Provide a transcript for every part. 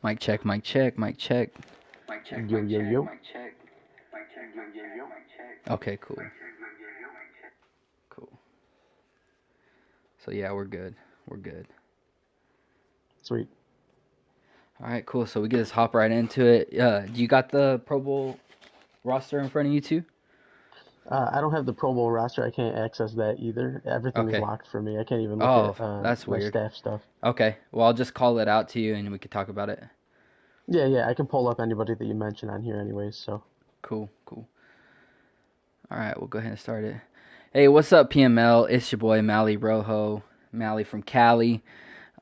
Mic check, mic check, mic check. Yo, yo, yo. Okay, cool. Cool. So yeah, we're good. We're good. Sweet. All right, cool. So we can just hop right into it. Do you got the Pro Bowl roster in front of you too? I don't have the Pro Bowl roster. I can't access that either. Everything's Okay. locked for me. I can't even look Oh, at that's my weird. staff stuff. Okay. Well, I'll just call it out to you and we can talk about it. Yeah, I can pull up anybody that you mention on here anyways, so. Cool, cool. All right, we'll go ahead and start it. Hey, what's up, PML? It's your boy, Mally Rojo. Mally from Cali.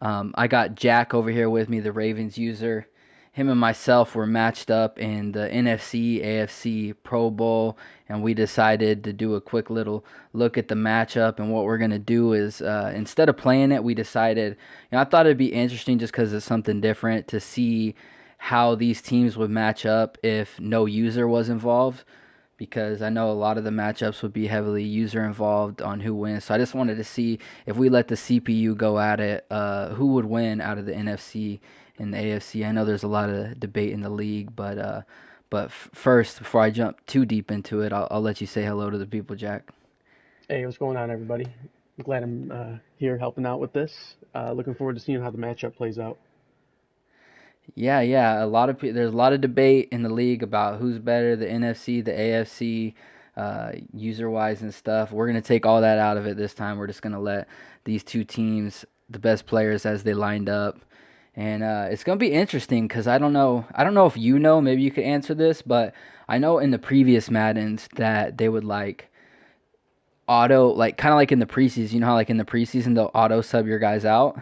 I got Jack over here with me, the Ravens user. Him and myself were matched up in the NFC AFC Pro Bowl, and we decided to do a quick little look at the matchup. And what we're going to do is, instead of playing it, we decided, I thought it'd be interesting just because it's something different to see how these teams would match up if no user was involved, because I know a lot of the matchups would be heavily user involved on who wins. So I just wanted to see if we let the CPU go at it, who would win out of the NFC and the AFC. I know there's a lot of debate in the league, but first, before I jump too deep into it, I'll let you say hello to the people, Jack. Hey, what's going on, everybody? I'm glad I'm here helping out with this. Looking forward to seeing how the matchup plays out. Yeah. There's a lot of debate in the league about who's better, the NFC, the AFC, user wise and stuff. We're gonna take all that out of it this time. We're just gonna let these two teams, the best players as they lined up, and it's gonna be interesting because I don't know if you know. Maybe you could answer this, but I know in the previous Maddens that they would like auto, like kind of like in the preseason. You know how like in the preseason they'll auto sub your guys out.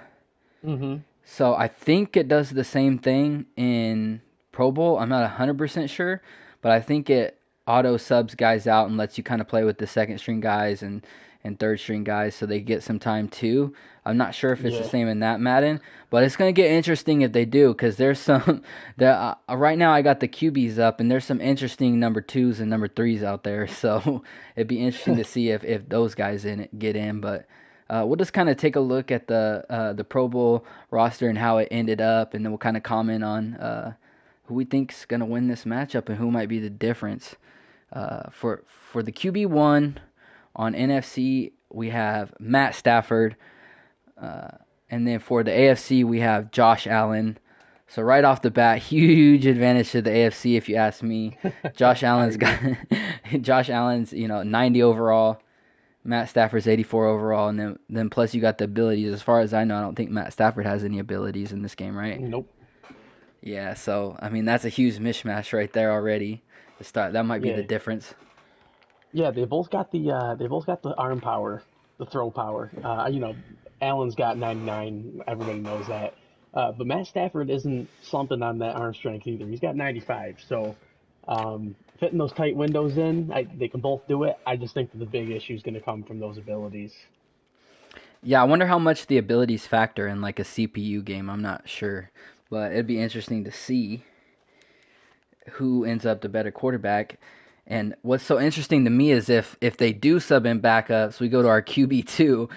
Mm-hmm. So I think it does the same thing in Pro Bowl. I'm not 100% sure, but I think it auto subs guys out and lets you kind of play with the second string guys and third string guys so they get some time too. I'm not sure if it's the Yeah. same in that Madden, but it's going to get interesting if they do because there's some there right now I got the QBs up and there's some interesting number 2s and number 3s out there. So it'd be interesting to see if those guys get in, but we'll just kind of take a look at the Pro Bowl roster and how it ended up, and then we'll kind of comment on who we think's gonna win this matchup and who might be the difference. For the QB1 on NFC, we have Matt Stafford, and then for the AFC, we have Josh Allen. So right off the bat, huge advantage to the AFC if you ask me. Josh Allen's got Josh Allen's 90 overall. Matt Stafford's 84 overall, and then plus you got the abilities. As far as I know, I don't think Matt Stafford has any abilities in this game, right? Nope. Yeah, so I mean that's a huge mishmash right there already. To start, that might be the Yeah. difference. Yeah, they both got the arm power, the throw power. Allen's got 99. Everybody knows that. But Matt Stafford isn't slumping on that arm strength either. He's got 95. So fitting those tight windows in, they can both do it. I just think that the big issue is going to come from those abilities. Yeah, I wonder how much the abilities factor in like a CPU game. I'm not sure, but it'd be interesting to see who ends up the better quarterback. And what's so interesting to me is if they do sub in backups, we go to our QB2,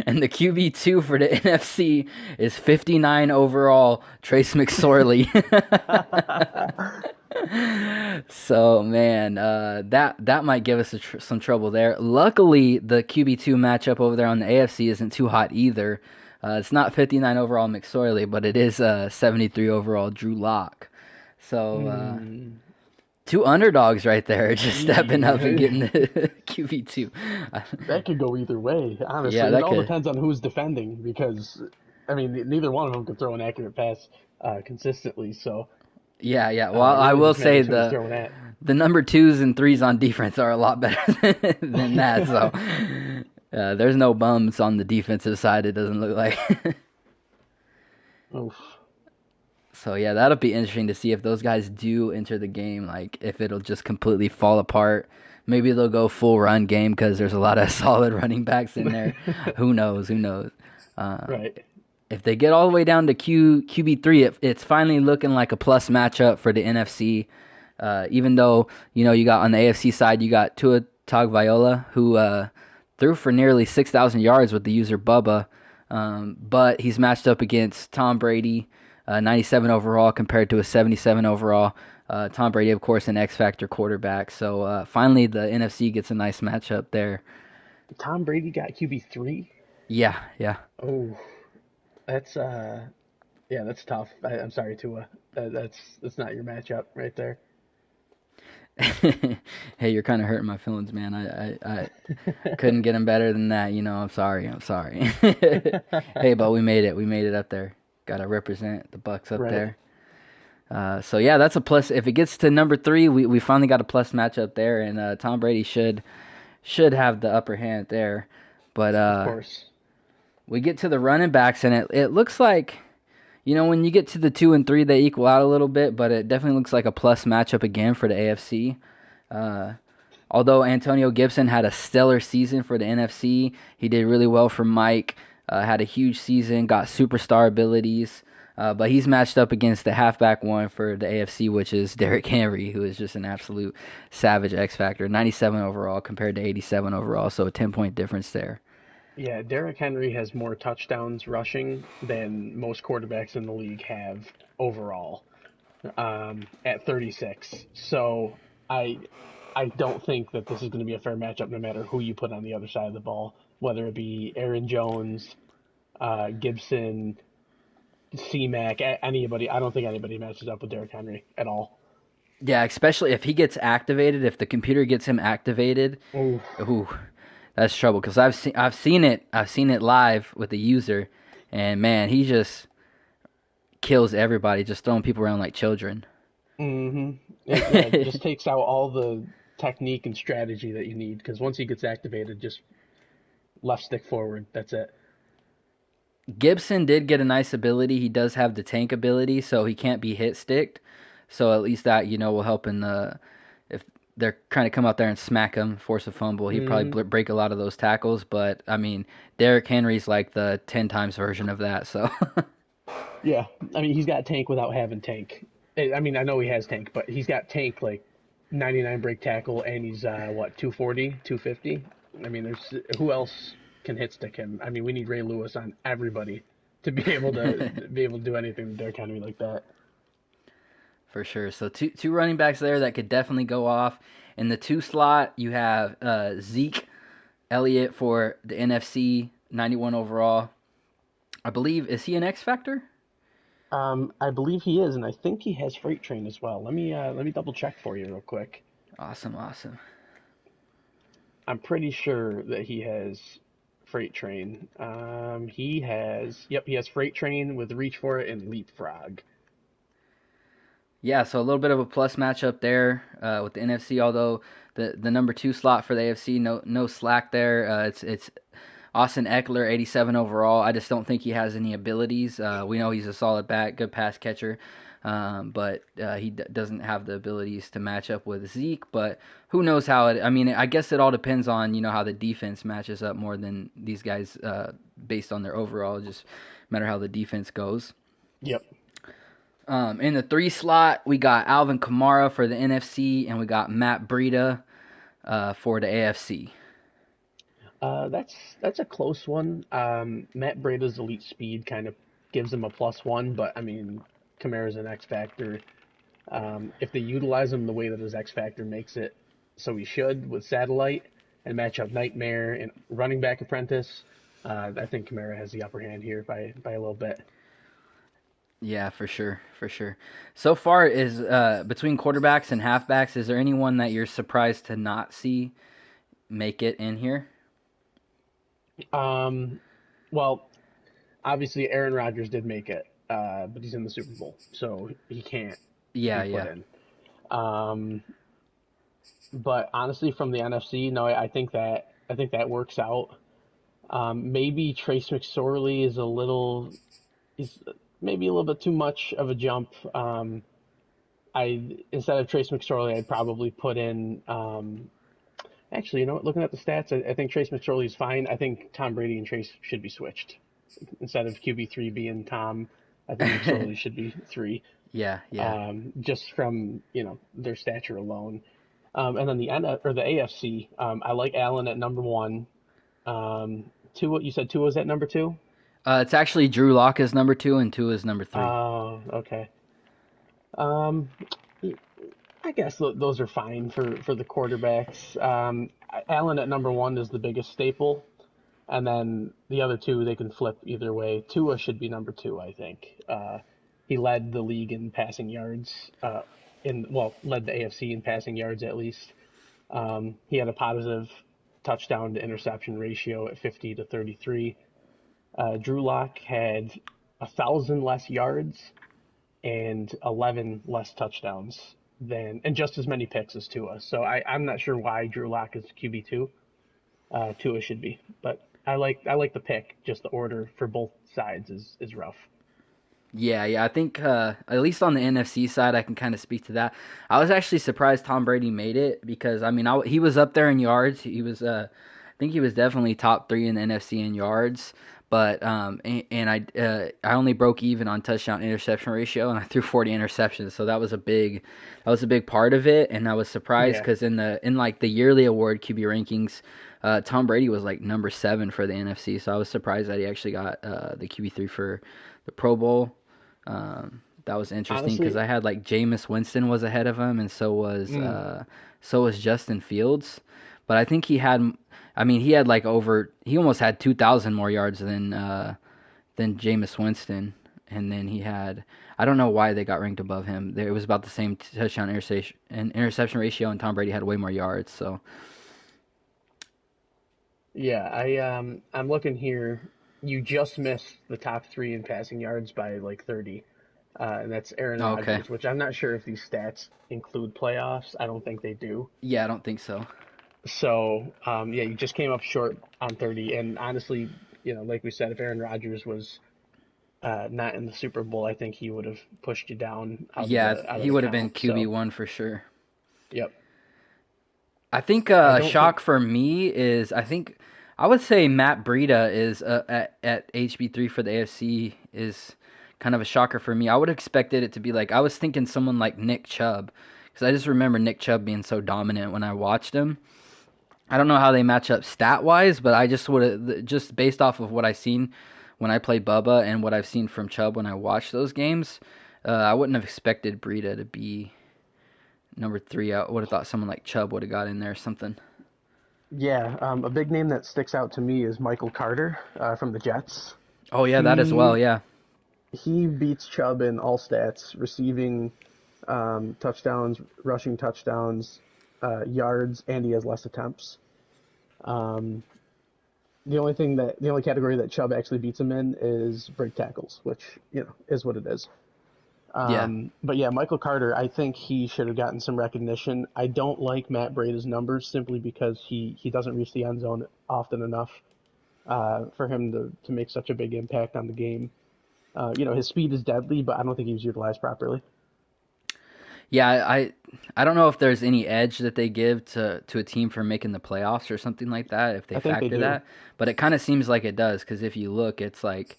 and the QB2 for the NFC is 59 overall, Trace McSorley. So man, that might give us some trouble there. Luckily, the QB2 matchup over there on the AFC isn't too hot either. It's not 59 overall McSorley, but it is 73 overall Drew Lock. So Hmm. two underdogs right there, just stepping up and Yeah. getting the QB2. That could go either way, Yeah, honestly. It that all could. depends on who's defending because, I mean, neither one of them can throw an accurate pass consistently. So Yeah. Well, it I really will just say matters who he's throwing at. the number 2s and 3s on defense are a lot better than that. So there's no bums on the defensive side. It doesn't look like. Oof. So yeah, that'll be interesting to see if those guys do enter the game. Like if it'll just completely fall apart. Maybe they'll go full run game because there's a lot of solid running backs in there. Who knows? Who knows? Uh, Right. if they get all the way down to QB3, it's finally looking like a plus matchup for the NFC. Even though you got on the AFC side, you got Tua Tagovailoa who threw for nearly 6,000 yards with the user Bubba, but he's matched up against Tom Brady, 97 overall compared to a 77 overall. Tom Brady, of course, an X Factor quarterback. So finally, the NFC gets a nice matchup there. Tom Brady got QB3. Yeah, yeah. Oh, that's yeah, that's tough. I'm sorry, Tua. That's not your matchup right there. Hey, you're kind of hurting my feelings, man. I couldn't get him better than that. I'm sorry. I'm sorry. Hey, but we made it. We made it up there. Got to represent the Bucks up Right. there. So yeah, that's a plus. If it gets to number three, we finally got a plus matchup there, and Tom Brady should have the upper hand there. But Of course. we get to the running backs, and it looks like when you get to the 2 and 3, they equal out a little bit, but it definitely looks like a plus matchup again for the AFC. Uh, Although Antonio Gibson had a stellar season for the NFC, he did really well for Mike. Had a huge season, got superstar abilities. But he's matched up against the halfback one for the AFC, which is Derrick Henry, who is just an absolute savage X Factor. 97 overall compared to 87 overall, so a 10-point difference there. Yeah, Derrick Henry has more touchdowns rushing than most quarterbacks in the league have overall, at 36. So I I don't think that this is going to be a fair matchup no matter who you put on the other side of the ball, whether it be Aaron Jones, Gibson, C-Mac, anybody. I don't think anybody matches up with Derrick Henry at all. Yeah, especially if he gets activated, if the computer gets him activated, Ooh, ooh, that's trouble. Because I've seen it live with the user, and man, he just kills everybody, just throwing people around like children. mm-hmm. Yeah, it just takes out all the technique and strategy that you need because once he gets activated, just left stick forward. That's it. Gibson did get a nice ability. He does have the tank ability, so he can't be hit sticked. So at least that will help in the if they're trying to come out there and smack him, force a fumble. He'd probably Mm-hmm. break a lot of those tackles. But I mean, Derrick Henry's like the 10 times version of that. So Yeah, I mean he's got tank without having tank. I mean I know he has tank, but he's got tank like 99 break tackle and he's what 240, 250. I mean there's who else can hit stick him? I mean we need Ray Lewis on everybody to be able to do anything to Derrick Henry like that. for sure. So two running backs there that could definitely go off. In the two slot, you have Zeke Elliott for the NFC, 91 overall. I believe, is he an X Factor? I believe he is, and I think he has freight train as well. Let me double check for you real quick. Awesome, awesome. I'm pretty sure that he has freight train. He has freight train with reach for it and leapfrog. Yeah, so a little bit of a plus matchup there with the NFC. Although the number two slot for the AFC, no slack there. It's Austin Eckler, 87 overall. I just don't think he has any abilities. We know he's a solid back, good pass catcher, but he doesn't have the abilities to match up with Zeke. But who knows how it? I mean, I guess it all depends on how the defense matches up more than these guys based on their overall. Just matter how the defense goes. Yep. In the three slot, we got Alvin Kamara for the NFC, and we got Matt Breida for the AFC. That's a close one. Matt Breida's elite speed kind of gives him a +1, but I mean, Kamara's an X factor. If they utilize him the way that his X factor makes it, so he should with satellite and match up Nightmare and running back apprentice. I think Kamara has the upper hand here by a little bit. Yeah, for sure, for sure. So far, is between quarterbacks and halfbacks, is there anyone that you're surprised to not see make it in here? Um, well, obviously Aaron Rodgers did make it, but he's in the Super Bowl, so he can't Yeah, be put yeah. in. Um, but honestly, from the NFC, no, I think that works out. Maybe Trace McSorley is maybe a little bit too much of a jump. I instead of Trace McSorley, I'd probably put in. Actually, you know what? Looking at the stats, I think Trace McSorley is fine. I think Tom Brady and Trace should be switched instead of QB3 being Tom. I think McSorley should be three, Yeah, yeah. just from their stature alone. And then the AFC, I like Allen at number one. Tua, you said Tua was at number two. It's actually Drew Lock is number 2 and Tua is number 3. Oh, okay. Um, I guess those are fine for the quarterbacks. Allen at number one is the biggest staple, and then the other two they can flip either way. Tua should be number two, I think. He led the league in passing yards. Led the AFC in passing yards at least. He had a positive touchdown to interception ratio at 50 to 33. Drew Lock had 1,000 less yards and 11 less touchdowns and just as many picks as Tua. So I'm not sure why Drew Lock is QB2. Tua should be, but I like the pick. Just the order for both sides is rough. Yeah, I think at least on the NFC side, I can kind of speak to that. I was actually surprised Tom Brady made it because I mean, he was up there in yards. I think he was definitely top 3 in the NFC in yards. But I only broke even on touchdown interception ratio, and I threw 40 interceptions, so that was a big part of it. And I was surprised Yeah. because in like the yearly award QB rankings, Tom Brady was like number 7 for the NFC, so I was surprised that he actually got the QB3 for the Pro Bowl. That was interesting because Honestly, I had like Jameis Winston was ahead of him, and mm, so was Justin Fields. But I think I mean, he almost had 2,000 more yards than Jameis Winston, and then I don't know why they got ranked above him. It was about the same touchdown interception ratio, and Tom Brady had way more yards. So yeah, I'm looking here. You just missed the top three in passing yards by like 30. And that's Aaron oh, okay, Rodgers, which I'm not sure if these stats include playoffs. I don't think they do. yeah, I don't think so. So, yeah, you just came up short on 30. And honestly, like we said, if Aaron Rodgers was not in the Super Bowl, I think he would have pushed you down out of Yeah, the he would have been count. So, QB1 for sure. yep. I think I a don't think, shock for me is I would say Matt Breida is at HB3 for the AFC is kind of a shocker for me. I would have expected it to be like I was thinking someone like Nick Chubb because I just remember Nick Chubb being so dominant when I watched him. I don't know how they match up stat wise, but I just would have just based off of what I seen when I played Bubba and what I've seen from Chubb when I watched those games. I wouldn't have expected Breida to be number 3. I would have thought someone like Chubb would have got in there or something. yeah, a big name that sticks out to me is Michael Carter from the Jets. Oh yeah, that as well. He Yeah, he beats Chubb in all stats, receiving touchdowns, rushing touchdowns, yards, and he has less attempts. Um, the only category that Chubb actually beats him in is break tackles, which is what it is. yeah, But yeah, Michael Carter, I think he should have gotten some recognition. I don't like Matt Breida's numbers simply because he doesn't reach the end zone often enough for him to make such a big impact on the game. His speed is deadly, but I don't think he was utilized properly. yeah. I don't know if there's any edge that they give to a team for making the playoffs or something like that if they I think they factor do. that, but it kind of seems like it does because if you look, it's like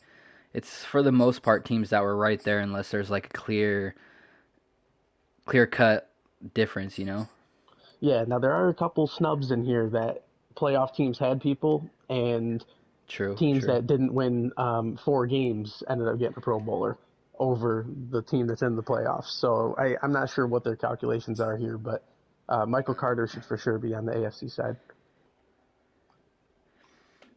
it's for the most part teams that were right there unless there's like a clear cut difference, you know. Yeah, now there are a couple snubs in here that playoff teams had people, and True, teams true. that didn't win 4 games ended up getting a Pro Bowler over the team that's in the playoffs. So I'm not sure what their calculations are here, but Michael Carter should for sure be on the AFC side.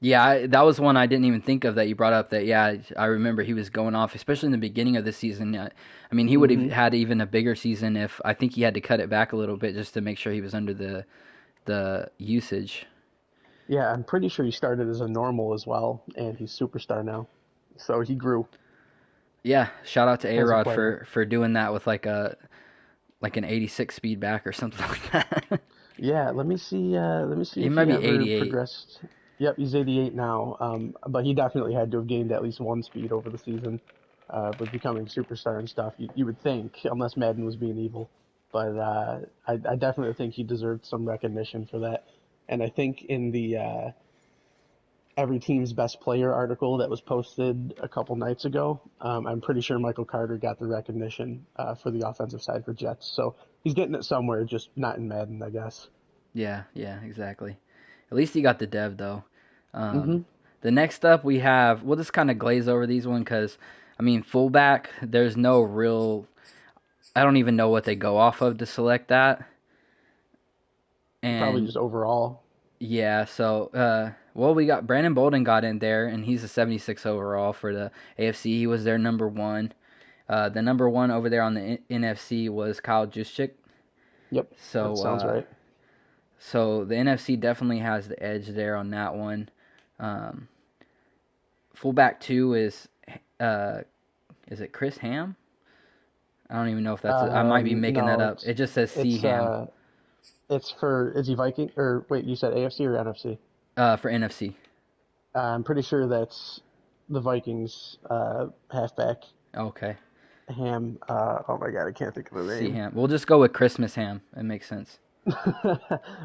Yeah, that was one I didn't even think of that you brought up. That yeah, I remember he was going off, especially in the beginning of the season. I mean, he would have Hmm. had even a bigger season if I think he had to cut it back a little bit just to make sure he was under the usage. Yeah, I'm pretty sure he started as a normal as well, and he's superstar now. So he grew Yeah, shout out to A as a Rod player. for doing that with like an 86 speed back or something like that. Yeah, let me see. Let me see He if might he be ever 88. progressed. Yep, he's 88 now. But he definitely had to have gained at least one speed over the season, with becoming superstar and stuff. You would think, unless Madden was being evil. But I definitely think he deserved some recognition for that. And I think in the every team's best player article that was posted a couple nights ago, I'm pretty sure Michael Carter got the recognition for the offensive side for Jets. So he's getting it somewhere, just not in Madden, I guess. Yeah, exactly. At least he got the dev though. Um, Hmm. The next up we have, we'll just kind of glaze over these one because, I mean, fullback, there's no real, I don't even know what they go off of to select that. Probably And just overall. yeah, so, well, we got Brandon Bolden got in there, and he's a 76 overall for the AFC. He was their number one. The number one over there on the NFC was Kyle Juszczyk. Yep, that So, sounds right. so the NFC definitely has the edge there on that one. Um, Fullback two uh, is it Chris Ham? I don't even know if that's. I might be making that No, up. It just says C it's Ham uh, it's for is he Viking or wait, you said AFC or NFC? for NFC. I'm pretty sure that's the Vikings halfback Okay, Ham. Oh my God, I can't think of the C name. Ham. We'll just go with Christmas Ham. It makes sense.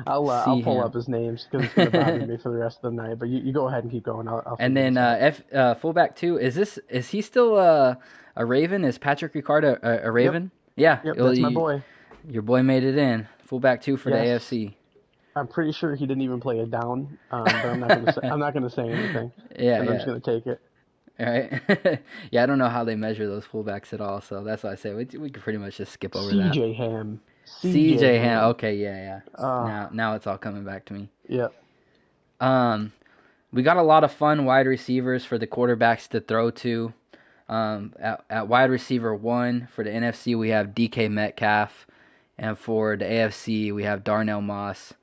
I'll C pull up Ham. his names because it's gonna bother me for the rest of the night. But you go ahead and keep going. I'll And figure then this out. fullback two, is he still a Raven? Is Patrick Ricard a Yep, Raven? Yeah, yep, that's my boy. your boy made it in. Fullback two for the Yes, AFC. I'm pretty sure he didn't even play it down. But I'm not gonna say anything Yeah, because I'm just yeah. gonna take it. All right. Yeah, I don't know how they measure those fullbacks at all, so that's why I say we could pretty much just skip over that. CJ Ham. CJ CJ Ham. Ham. Okay, yeah, yeah. Uh, Now it's all coming back to me. yep. Um, we got a lot of fun wide receivers for the quarterbacks to throw to. At wide receiver one for the NFC, we have DK Metcalf, and for the AFC, we have Darnell Moss.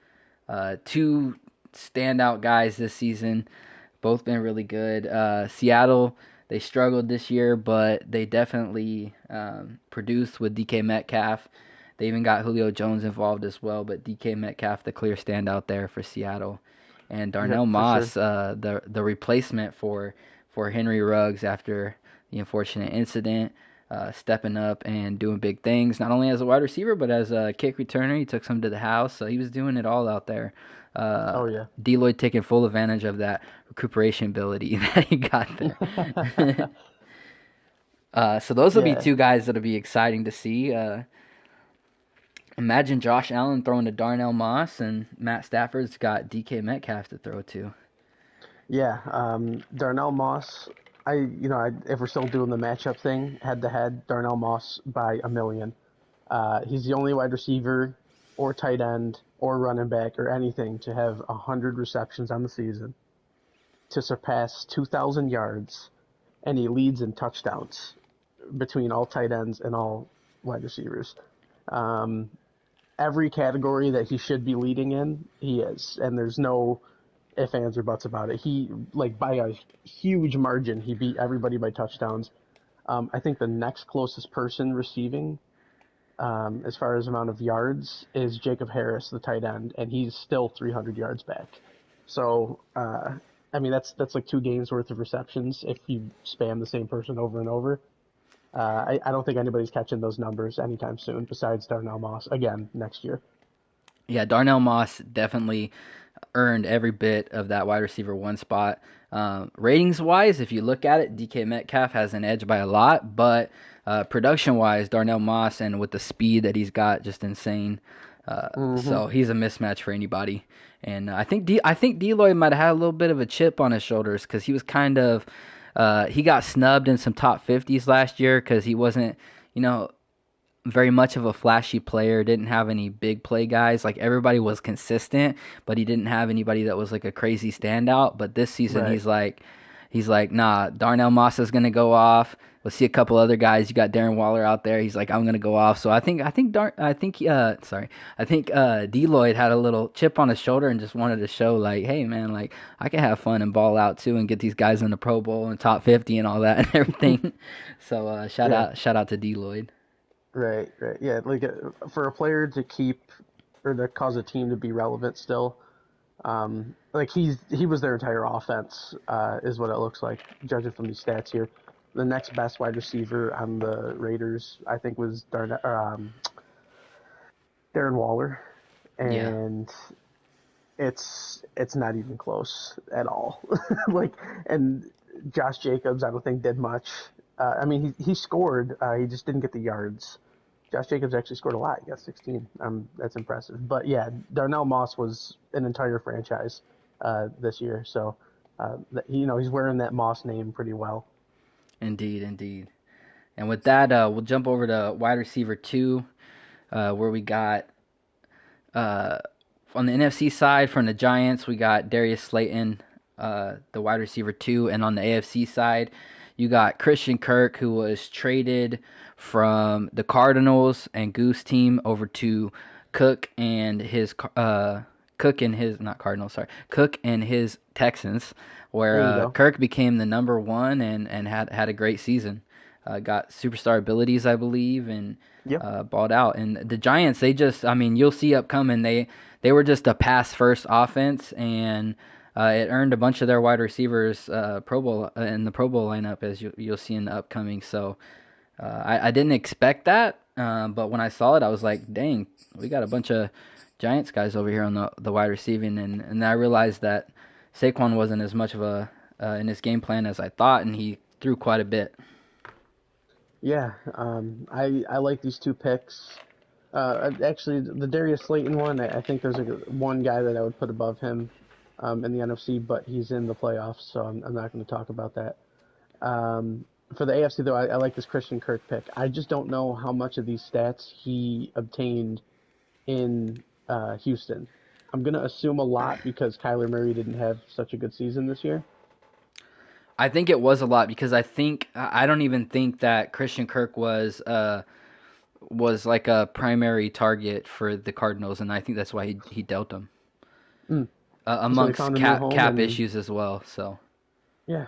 Two standout guys this season. Both been really good. Seattle, they struggled this year, but they definitely produced with DK Metcalf. They even got Julio Jones involved as well, but DK Metcalf, the clear standout there for Seattle. And Darnell Yep, for sure. Moss, the replacement for Henry Ruggs after the unfortunate incident, stepping up and doing big things, not only as a wide receiver, but as a kick returner. He took some to the house, so he was doing it all out there. Uh, Oh yeah. Deloitte taking full advantage of that recuperation ability that he got there. So those will be Yeah. two guys that'll be exciting to see. Imagine Josh Allen throwing to Darnell Moss, and Matt Stafford's got DK Metcalf to throw to. Yeah. Darnell Moss. If we're still doing the matchup thing, head to head, Darnell Moss by a million. He's the only wide receiver or tight end or running back or anything to have 100 receptions on the season, to surpass 2,000 yards, and he leads in touchdowns between all tight ends and all wide receivers. Um, every category that he should be leading in, he is, and there's no ifs, ands, or buts about it. He, like, by a huge margin, he beat everybody by touchdowns. I think the next closest person receiving, as far as amount of yards, is Jacob Harris, the tight end, and he's still 300 yards back. So, I mean, that's like 2 games worth of receptions if you spam the same person over and over. I don't think anybody's catching those numbers anytime soon besides Darnell Moss again next year. Yeah, Darnell Moss definitely earned every bit of that wide receiver one spot. Ratings wise, if you look at it, DK Metcalf has an edge by a lot, but production wise, Darnell Moss, and with the speed that he's got, just insane. Mm-hmm. So he's a mismatch for anybody. And I think Deloy might have had a little bit of a chip on his shoulders because he was kind of he got snubbed in some top 50s last year because he wasn't, you know, very much of a flashy player, didn't have any big play guys. Like everybody was consistent, but he didn't have anybody that was like a crazy standout. But this season Right. he's like, nah, Darnell Moss is gonna go off. We'll see a couple other guys. You got Darren Waller out there. He's like, I'm gonna go off. So I think D Lloyd had a little chip on his shoulder and just wanted to show like, hey man, like I can have fun and ball out too and get these guys in the Pro Bowl and top 50 and all that and everything. So Yeah. shout out to D Lloyd. Right. Right. Yeah. Like for a player to keep or to cause a team to be relevant still, like he was their entire offense, is what it looks like, judging from these stats here. The next best wide receiver on the Raiders, I think, was Darren Waller, Yeah. and it's not even close at all. Like, and Josh Jacobs, I don't think did much. I mean, he scored. He just didn't get the yards. Josh Jacobs actually scored a lot. He got 16. That's impressive. But yeah, Darnell Moss was an entire franchise this year. So He's wearing that Moss name pretty well. Indeed, indeed. And with that, we'll jump over to wide receiver two, where we got uh, on the NFC side from the Giants, we got Darius Slayton, the wide receiver two, and on the AFC side, you got Christian Kirk, who was traded from the Cardinals and Goose team over to Cook and his Cook and his not Cardinals, sorry, Cook and his Texans, where There you go. Kirk became the number one and had a great season. Got superstar abilities, I believe, and Yep. balled out. And the Giants, they just, I mean, you'll see upcoming. They were just a pass first offense, and it earned a bunch of their wide receivers Pro Bowl in the Pro Bowl lineup, as you'll see in the upcoming. So I didn't expect that, but when I saw it, I was like, dang, we got a bunch of Giants guys over here on the wide receiving, and I realized that Saquon wasn't as much of a in his game plan as I thought, and he threw quite a bit. Yeah. I like these two picks. Actually, the Darius Slayton one, I think there's one guy that I would put above him in the NFC, but he's in the playoffs, so I'm not going to talk about that. For the AFC, though, I like this Christian Kirk pick. I just don't know how much of these stats he obtained in Houston. I'm going to assume a lot because Kyler Murray didn't have such a good season this year. I think it was a lot because I don't even think that Christian Kirk was like a primary target for the Cardinals, and I think that's why he dealt them Mm. So he amongst found a new home, cap and issues as well. So yeah,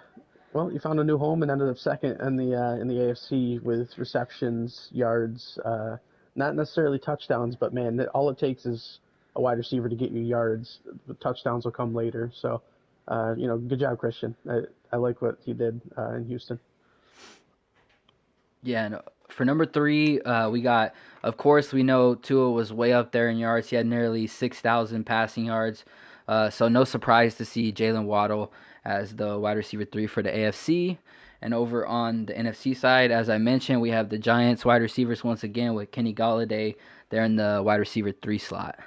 well, he found a new home and ended up second in the AFC with receptions, yards, not necessarily touchdowns, but man, all it takes is a wide receiver to get you yards. The touchdowns will come later. So, good job, Christian. I like what he did in Houston. yeah, and for number three, we got. Of course, we know Tua was way up there in yards. He had nearly 6,000 passing yards. So no surprise to see Jalen Waddle as the wide receiver three for the AFC. And over on the NFC side, as I mentioned, we have the Giants wide receivers once again with Kenny Galladay. They're in the wide receiver three slot.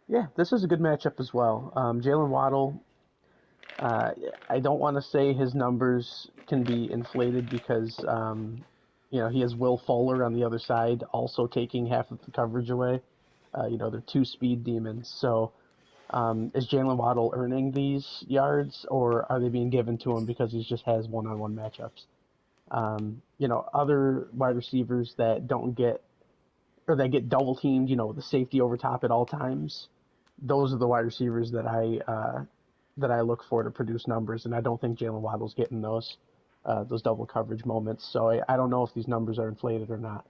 Yeah, this is a good matchup as well. Jalen Waddle, Uh, I don't want to say his numbers can be inflated because, he has Will Fuller on the other side also taking half of the coverage away. They're two speed demons. So, is Jalen Waddle earning these yards, or are they being given to him because he just has one-on-one matchups? Other wide receivers that don't get or that get double teamed, with the safety over top at all times. Those are the wide receivers that I look for to produce numbers, and I don't think Jalen Waddle's getting those double coverage moments. So I don't know if these numbers are inflated or not.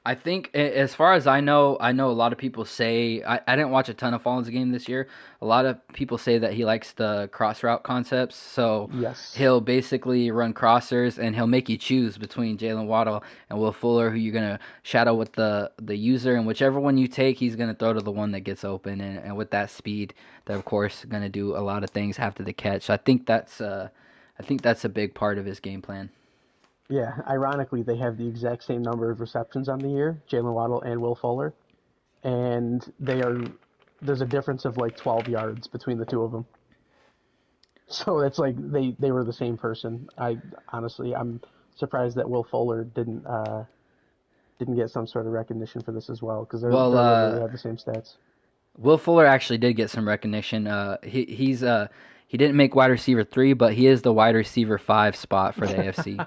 I think, as far as I know a lot of people say I didn't watch a ton of Fallen's game this year. A lot of people say that he likes the cross route concepts, so Yes. he'll basically run crossers and he'll make you choose between Jalen Waddle and Will Fuller, who you're gonna shadow with the user, and whichever one you take, he's gonna throw to the one that gets open, and with that speed, they're of course gonna do a lot of things after the catch. So I think that's a big part of his game plan. Yeah. Ironically, they have the exact same number of receptions on the year, Jalen Waddle and Will Fuller, and there's a difference of like 12 yards between the two of them. So it's like they were the same person. I'm surprised that Will Fuller didn't get some sort of recognition for this as well because Well, they're literally have the same stats. Will Fuller actually did get some recognition. He didn't make wide receiver three, but he is the wide receiver five spot for the AFC.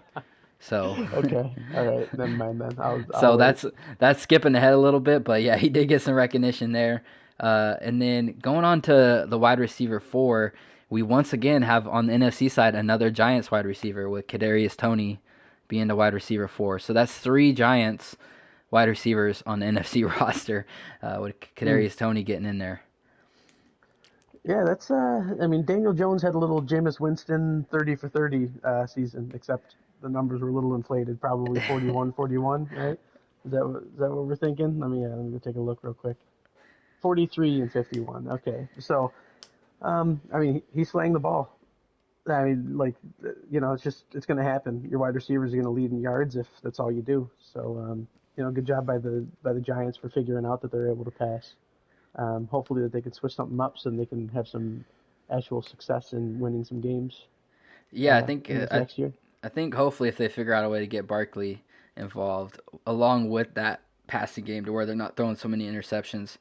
So Okay, all right, never mind then. I'll so wait. that's skipping ahead a little bit, but yeah, he did get some recognition there. And then going on to the wide receiver four, we once again have on the NFC side another Giants wide receiver with Kadarius Toney being the wide receiver four. So that's three Giants wide receivers on the NFC roster with Mm. Kadarius Toney getting in there. Yeah, that's I mean, Daniel Jones had a little Jameis Winston 30 for 30 season, except the numbers were a little inflated, probably 41-41, right? Is that what we're thinking? Let me go take a look real quick. 43 and 51. Okay. So, I mean, he's slaying the ball. I mean, like, it's going to happen. Your wide receivers are going to lead in yards if that's all you do. So, good job by the Giants for figuring out that they're able to pass. Hopefully that they can switch something up so they can have some actual success in winning some games Yeah, I think in this next year. I think hopefully if they figure out a way to get Barkley involved along with that passing game to where they're not throwing so many interceptions,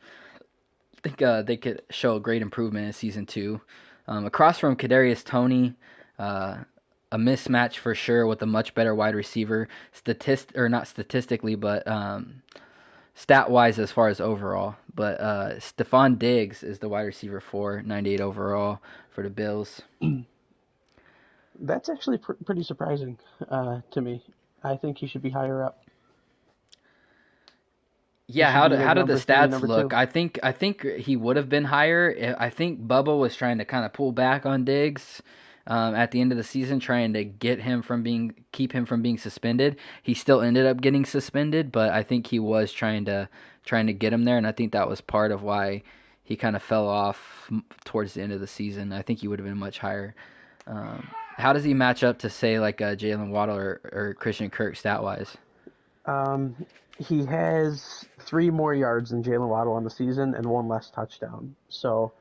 I think they could show a great improvement in season two. Across from Kadarius Toney, uh, a mismatch for sure with a much better wide receiver, or not statistically, but stat wise as far as overall. But Stephon Diggs is the wide receiver for 98 overall for the Bills. That's actually pretty surprising to me. I think he should be higher up. He Yeah, should be how like did the number three, stats number look? two. I think he would have been higher. I think Bubba was trying to kind of pull back on Diggs at the end of the season, trying to keep him from being suspended. He still ended up getting suspended, but I think he was trying to get him there, and I think that was part of why he kind of fell off towards the end of the season. I think he would have been much higher. Um, how does he match up to say like Jalen Waddle or Christian Kirk stat wise? Um, he has 3 more yards than Jalen Waddle on the season and 1 less touchdown. So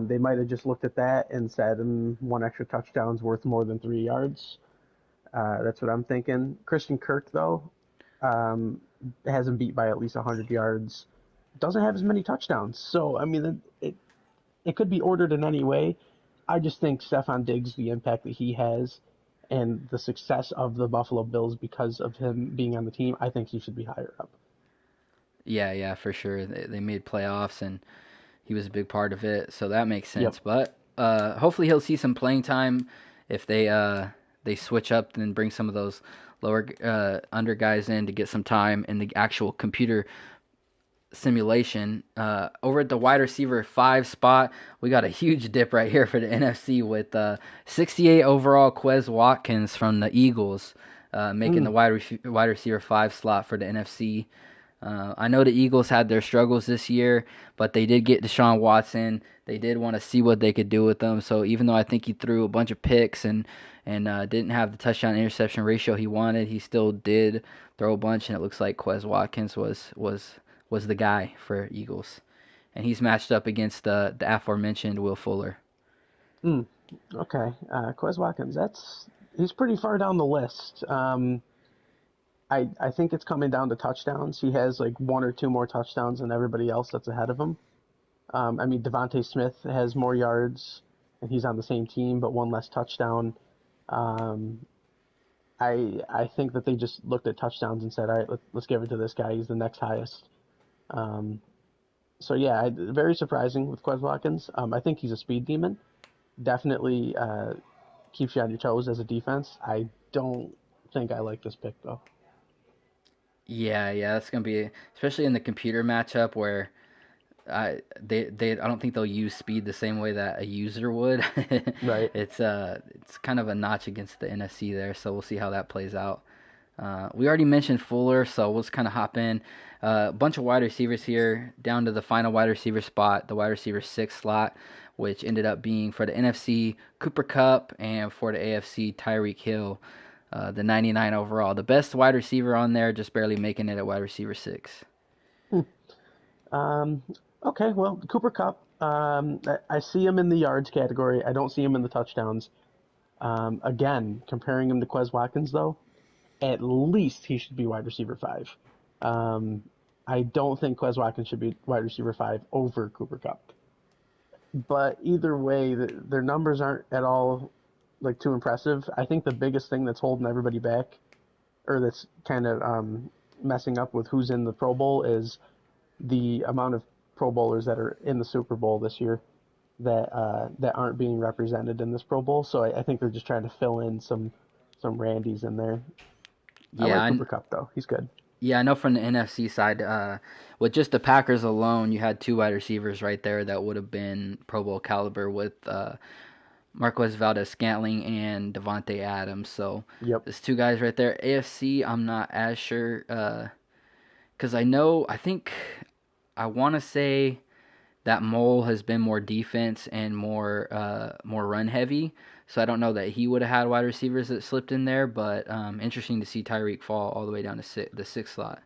they might have just looked at that and said, 1 extra touchdown's worth more than 3 yards. That's what I'm thinking. Christian Kirk, though, um, has him beat by at least 100 yards. Doesn't have as many touchdowns. So, I mean, it could be ordered in any way. I just think Stephon Diggs, the impact that he has, and the success of the Buffalo Bills because of him being on the team, I think he should be higher up. Yeah, yeah, for sure. They made playoffs and he was a big part of it, so that makes Yep. sense. But hopefully he'll see some playing time if they switch up and bring some of those lower under guys in to get some time in the actual computer simulation. Over at the wide receiver 5 spot, we got a huge dip right here for the NFC with 68 overall Quez Watkins from the Eagles making the Mm, wide receiver 5 slot for the NFC. I know the Eagles had their struggles this year, but they did get Deshaun Watson. They did want to see what they could do with them. So even though I think he threw a bunch of picks and didn't have the touchdown interception ratio he wanted, he still did throw a bunch. And it looks like Quez Watkins was the guy for Eagles, and he's matched up against the aforementioned Will Fuller. mm. Okay. Quez Watkins, he's pretty far down the list. I think it's coming down to touchdowns. He has like 1 or 2 more touchdowns than everybody else that's ahead of him. I mean, Devontae Smith has more yards, and he's on the same team, but 1 less touchdown. Um, I think that they just looked at touchdowns and said, all right, let's give it to this guy. He's the next highest. Um, so yeah, very surprising with Quez Watkins. I think he's a speed demon. Definitely keeps you on your toes as a defense. I don't think I like this pick though. Yeah, yeah, that's gonna be especially in the computer matchup where I don't think they'll use speed the same way that a user would. Right. It's kind of a notch against the NFC there, so we'll see how that plays out. We already mentioned Fuller, so we'll just kind of hop in. A bunch of wide receivers here, down to the final wide receiver spot, the wide receiver 6 slot, which ended up being for the NFC Cooper Cup and for the AFC Tyreek Hill, the 99 overall. The best wide receiver on there, just barely making it at wide receiver 6. Hmm. Um, okay, well, Cooper Cup. I see him in the yards category. I don't see him in the touchdowns. Again, comparing him to Quez Watkins, though, at least he should be wide receiver 5. Um, I don't think Quez Watkins should be wide receiver 5 over Cooper Cup. But either way, their numbers aren't at all like too impressive. I think the biggest thing that's holding everybody back, or that's kind of messing up with who's in the Pro Bowl, is the amount of Pro Bowlers that are in the Super Bowl this year that aren't being represented in this Pro Bowl. So I think they're just trying to fill in some Randys in there. I Yeah, like Cooper Cup though; he's good. yeah, I know from the NFC side, with just the Packers alone, you had 2 wide receivers right there that would have been Pro Bowl caliber with Marquez Valdez-Scantling and Devontae Adams. So Yep. there's 2 guys right there. AFC, I'm not as sure because I think I want to say that Mole has been more defense and more run heavy. So I don't know that he would have had wide receivers that slipped in there, but interesting to see Tyreek fall all the way down to the 6 slot.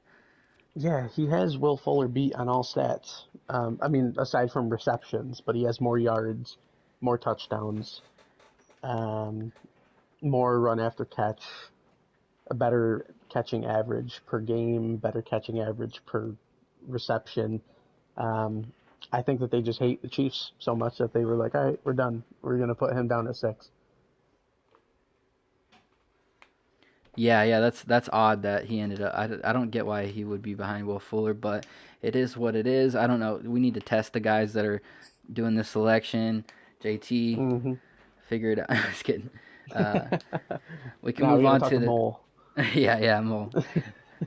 Yeah, he has Will Fuller beat on all stats. I mean, aside from receptions, but he has more yards. more touchdowns, um, more run after catch, a better catching average per game, better catching average per reception. Um, I think that they just hate the Chiefs so much that they were like, all right, we're done. We're going to put him down at 6. Yeah, yeah, that's odd that he ended up. I don't get why he would be behind Will Fuller, but it is what it is. I don't know. We need to test the guys that are doing this selection. JT, Mm-hmm. figure it out. Just kidding. Uh, we can Now we move got to on talk to to the. Mole. Yeah, yeah, Mo.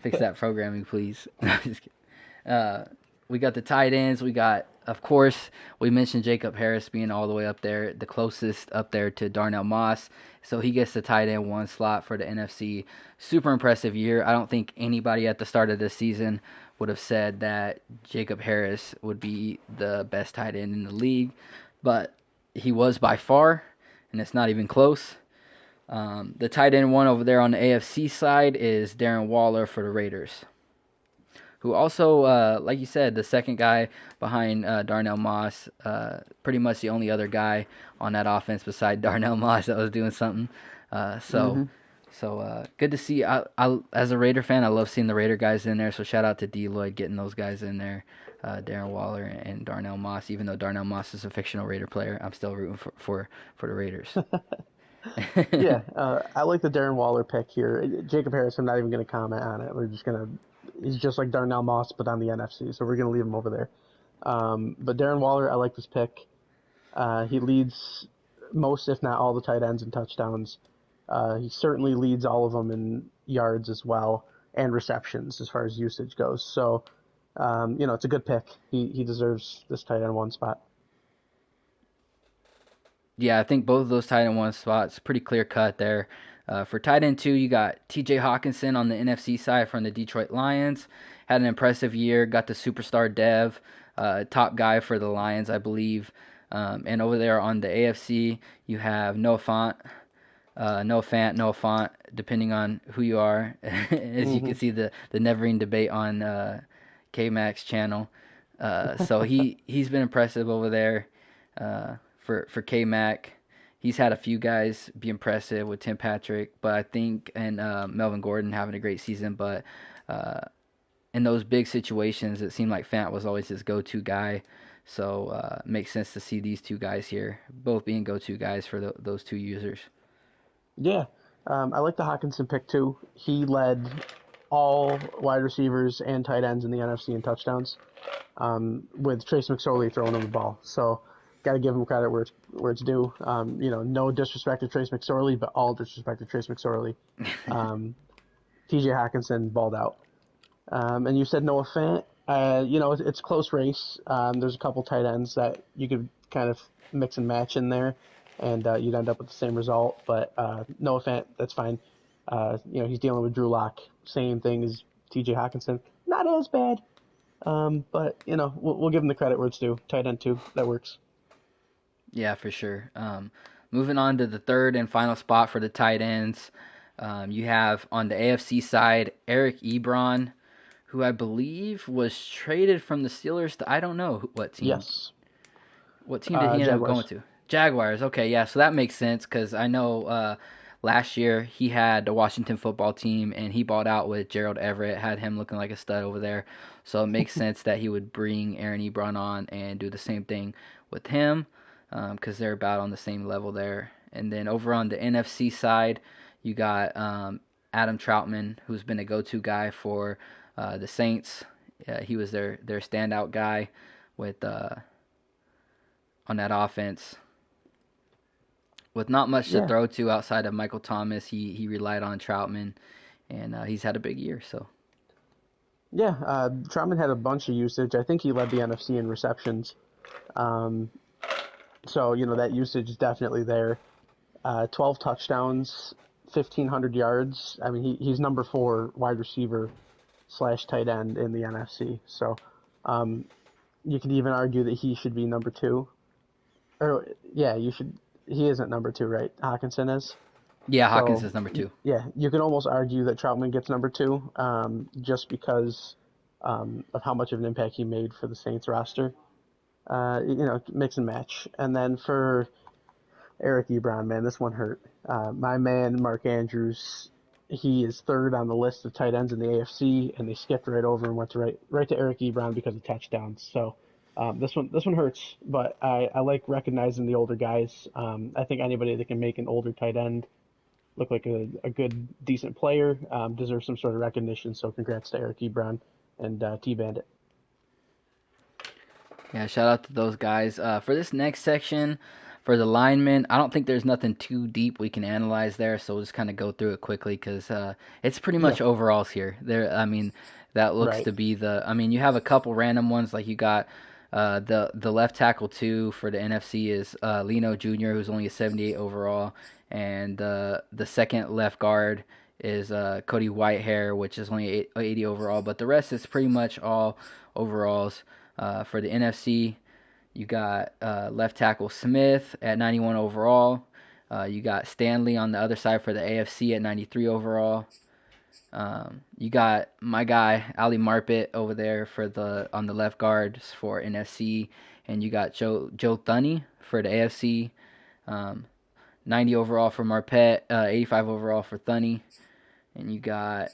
Fix that programming, please. Just kidding. Uh, we got the tight ends. We got, of course, we mentioned Jacob Harris being all the way up there, the closest up there to Darnell Moss. So he gets the tight end one slot for the NFC. Super impressive year. I don't think anybody at the start of this season would have said that Jacob Harris would be the best tight end in the league, but he was by far, and it's not even close. The tight end one over there on the AFC side is Darren Waller for the Raiders, who also, like you said, the second guy behind Darnell Moss, pretty much the only other guy on that offense beside Darnell Moss that was doing something. Uh, so, Mm-hmm. so good to see. As a Raider fan, I love seeing the Raider guys in there. So shout out to D Lloyd getting those guys in there, Darren Waller and Darnell Moss. Even though Darnell Moss is a fictional Raider player, I'm still rooting for the Raiders. Yeah, I like the Darren Waller pick here. Jacob Harris, I'm not even going to comment on it. We're just going to. He's just like Darnell Moss, but on the NFC, so we're going to leave him over there. But Darren Waller, I like this pick. He leads most, if not all, the tight ends in touchdowns. He certainly leads all of them in yards as well and receptions as far as usage goes. So, it's a good pick. He deserves this tight end one spot. Yeah, I think both of those tight end one spots pretty clear cut there. For tight end two, you got T.J. Hawkinson on the NFC side from the Detroit Lions. Had an impressive year. Got the superstar dev, top guy for the Lions, I believe. And over there on the AFC, you have Noah Fant, Noah Fant, depending on who you are. As you Hmm. can see, the never-ending debate on K-Mac's channel. So he's been impressive over there. For K Mac. He's had a few guys be impressive with Tim Patrick, but I think and Melvin Gordon having a great season. But uh, in those big situations, it seemed like Fant was always his go-to guy. So it makes sense to see these two guys here, both being go-to guys for those two users. Yeah, I like the Hawkinson pick too. He led all wide receivers and tight ends in the NFC in touchdowns, with Trace McSorley throwing him the ball. So, got to give him credit where it's due. No disrespect to Trace McSorley, but all disrespect to Trace McSorley. Um, T.J. Hawkinson balled out. And you said Noah Fant. It's a close race. There's a couple tight ends that you could kind of mix and match in there, and you'd end up with the same result. But Noah Fant, that's fine. He's dealing with Drew Lock. Same thing as T.J. Hawkinson. Not as bad, but we'll give him the credit where it's due. Tight end too, that works. Yeah, for sure. Moving on to the third and final spot for the tight ends, you have on the AFC side Eric Ebron, who I believe was traded from the Steelers to I don't know what team. Yes, What team did he end up going Jaguars. to? Jaguars. Okay, yeah, so that makes sense because I know last year he had the Washington football team and he bought out with Gerald Everett, had him looking like a stud over there. So it makes sense that he would bring Aaron Ebron on and do the same thing with him because they're about on the same level there. And then over on the NFC side, you got Adam Troutman, who's been a go-to guy for the Saints. He was their standout guy with on that offense. With not much to Yeah, throw to outside of Michael Thomas, he relied on Troutman, and he's had a big year. So yeah. Troutman had a bunch of usage. I think he led the NFC in receptions. Um, so that usage is definitely there. 12 touchdowns, 1,500 yards. I mean, he's number 4 wide receiver slash tight end in the NFC. So um, you could even argue that he should be number 2. Or yeah, you should. He isn't number 2, right? Hawkinson is. yeah, Hawkins So is number two. yeah, you could almost argue that Troutman gets number 2, just because of how much of an impact he made for the Saints roster. Mix and match. And then for Eric Ebron, man, this one hurt. My man, Mark Andrews, he is third on the list of tight ends in the AFC, and they skipped right over and went to right to Eric Ebron because of touchdowns. So this one hurts, but I like recognizing the older guys. I think anybody that can make an older tight end look like a good, decent player deserves some sort of recognition. So congrats to Eric Ebron and T Bandit. Yeah, shout out to those guys. For this next section, for the linemen, I don't think there's nothing too deep we can analyze there, so we'll just kind of go through it quickly because it's pretty Yeah, much overalls here. I mean, that looks right. to be the. I mean, you have a couple random ones like you got the left tackle too for the NFC is Leno Jr., who's only a 78 overall, and the second left guard is Cody Whitehair, which is only 80 overall, but the rest is pretty much all overalls. For the NFC, you got left tackle Smith at 91 overall. You got Stanley on the other side for the AFC at 93 overall. You got my guy Ali Marpet over there for the on the left guard for NFC, and you got Joe Thuney for the AFC. 90 overall for Marpet, 85 overall for Thuney, and you got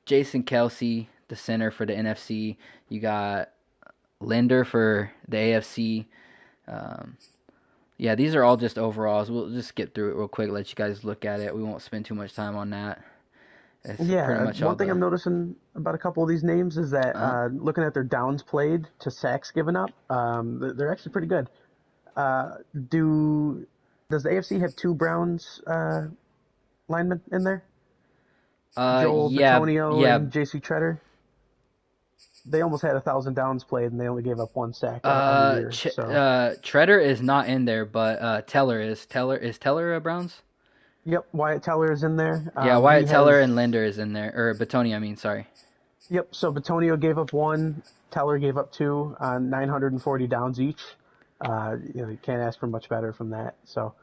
Jason Kelsey, the center for the NFC. You got Linder for the AFC. Um, yeah, these are all just overalls. We'll just skip through it real quick, let you guys look at it. We won't spend too much time on that. It's pretty Yeah, much all one thing the. I'm noticing about a couple of these names is that Uh, looking at their downs played to sacks given up, they're actually pretty good. Uh, do does the AFC have two Browns linemen in there? Joel yeah, Bitonio yeah. and J.C. Treader. They almost had 1,000 downs played, and they only gave up one sack on the year. So, Treader is not in there, but Teller is. Teller Browns? yep, Wyatt Teller is in there. Yeah, He Wyatt Teller and has, Linder is in there, or Batoni. I mean, sorry. yep. So Bitonio gave up one, Teller gave up two on 940 downs each. You can't ask for much better from that. So,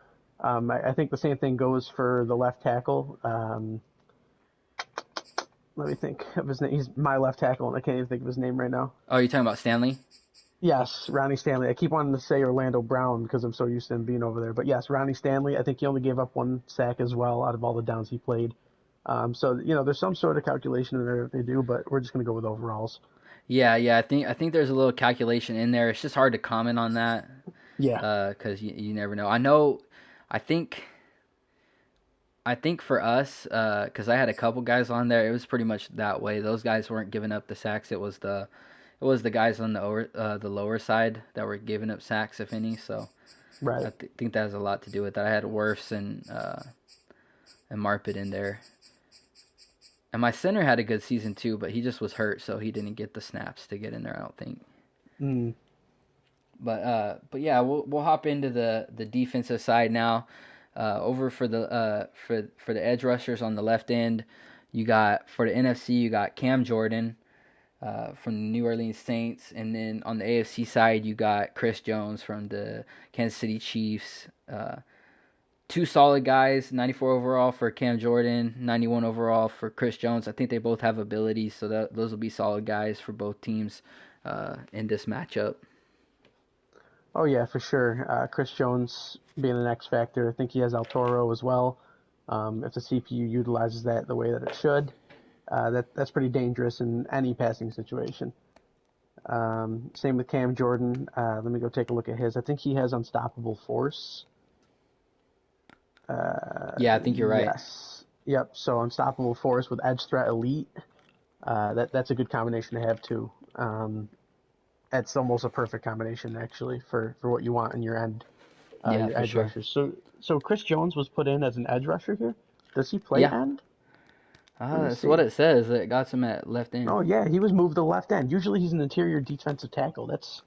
I think the same thing goes for the left tackle. Let me think of his name. He's my left tackle, and I can't even think of his name right now. Oh, you're talking about Stanley? Yes, Ronnie Stanley. I keep wanting to say Orlando Brown because I'm so used to him being over there. But yes, Ronnie Stanley. I think he only gave up one sack as well out of all the downs he played. So there's some sort of calculation in there that they do, but we're just gonna go with overalls. Yeah, yeah. I think there's a little calculation in there. It's just hard to comment on that Yeah, because you never know. I know. I think. I think for us, because I had a couple guys on there, it was pretty much that way. Those guys weren't giving up the sacks. It was the guys on the lower side that were giving up sacks, if any. So right. I think that has a lot to do with that. I had Wirfs and Marpet in there, and my center had a good season too, but he just was hurt, so he didn't get the snaps to get in there. I don't think. Mm. But yeah, we'll hop into the defensive side now. Over for the edge rushers on the left end, you got for the NFC you got Cam Jordan from the New Orleans Saints, and then on the AFC side you got Chris Jones from the Kansas City Chiefs. Two solid guys, 94 overall for Cam Jordan, 91 overall for Chris Jones. I think they both have abilities, so those will be solid guys for both teams in this matchup. Oh yeah, for sure. Chris Jones being an X factor. I think he has El Toro as well. If the CPU utilizes that the way that it should, that's pretty dangerous in any passing situation. Same with Cam Jordan. Let me go take a look at his. I think he has unstoppable force. Yeah, I think you're right. Yes. Yep. So unstoppable force with edge threat elite. That's a good combination to have too. That's almost a perfect combination actually for what you want in Yeah, your for edge sure. rushers. So Chris Jones was put in as an edge rusher here. Does he play Yeah, end? Let me that's what see. it says. It got some at left end. Oh yeah, he was moved to left end. Usually he's an interior defensive tackle. That's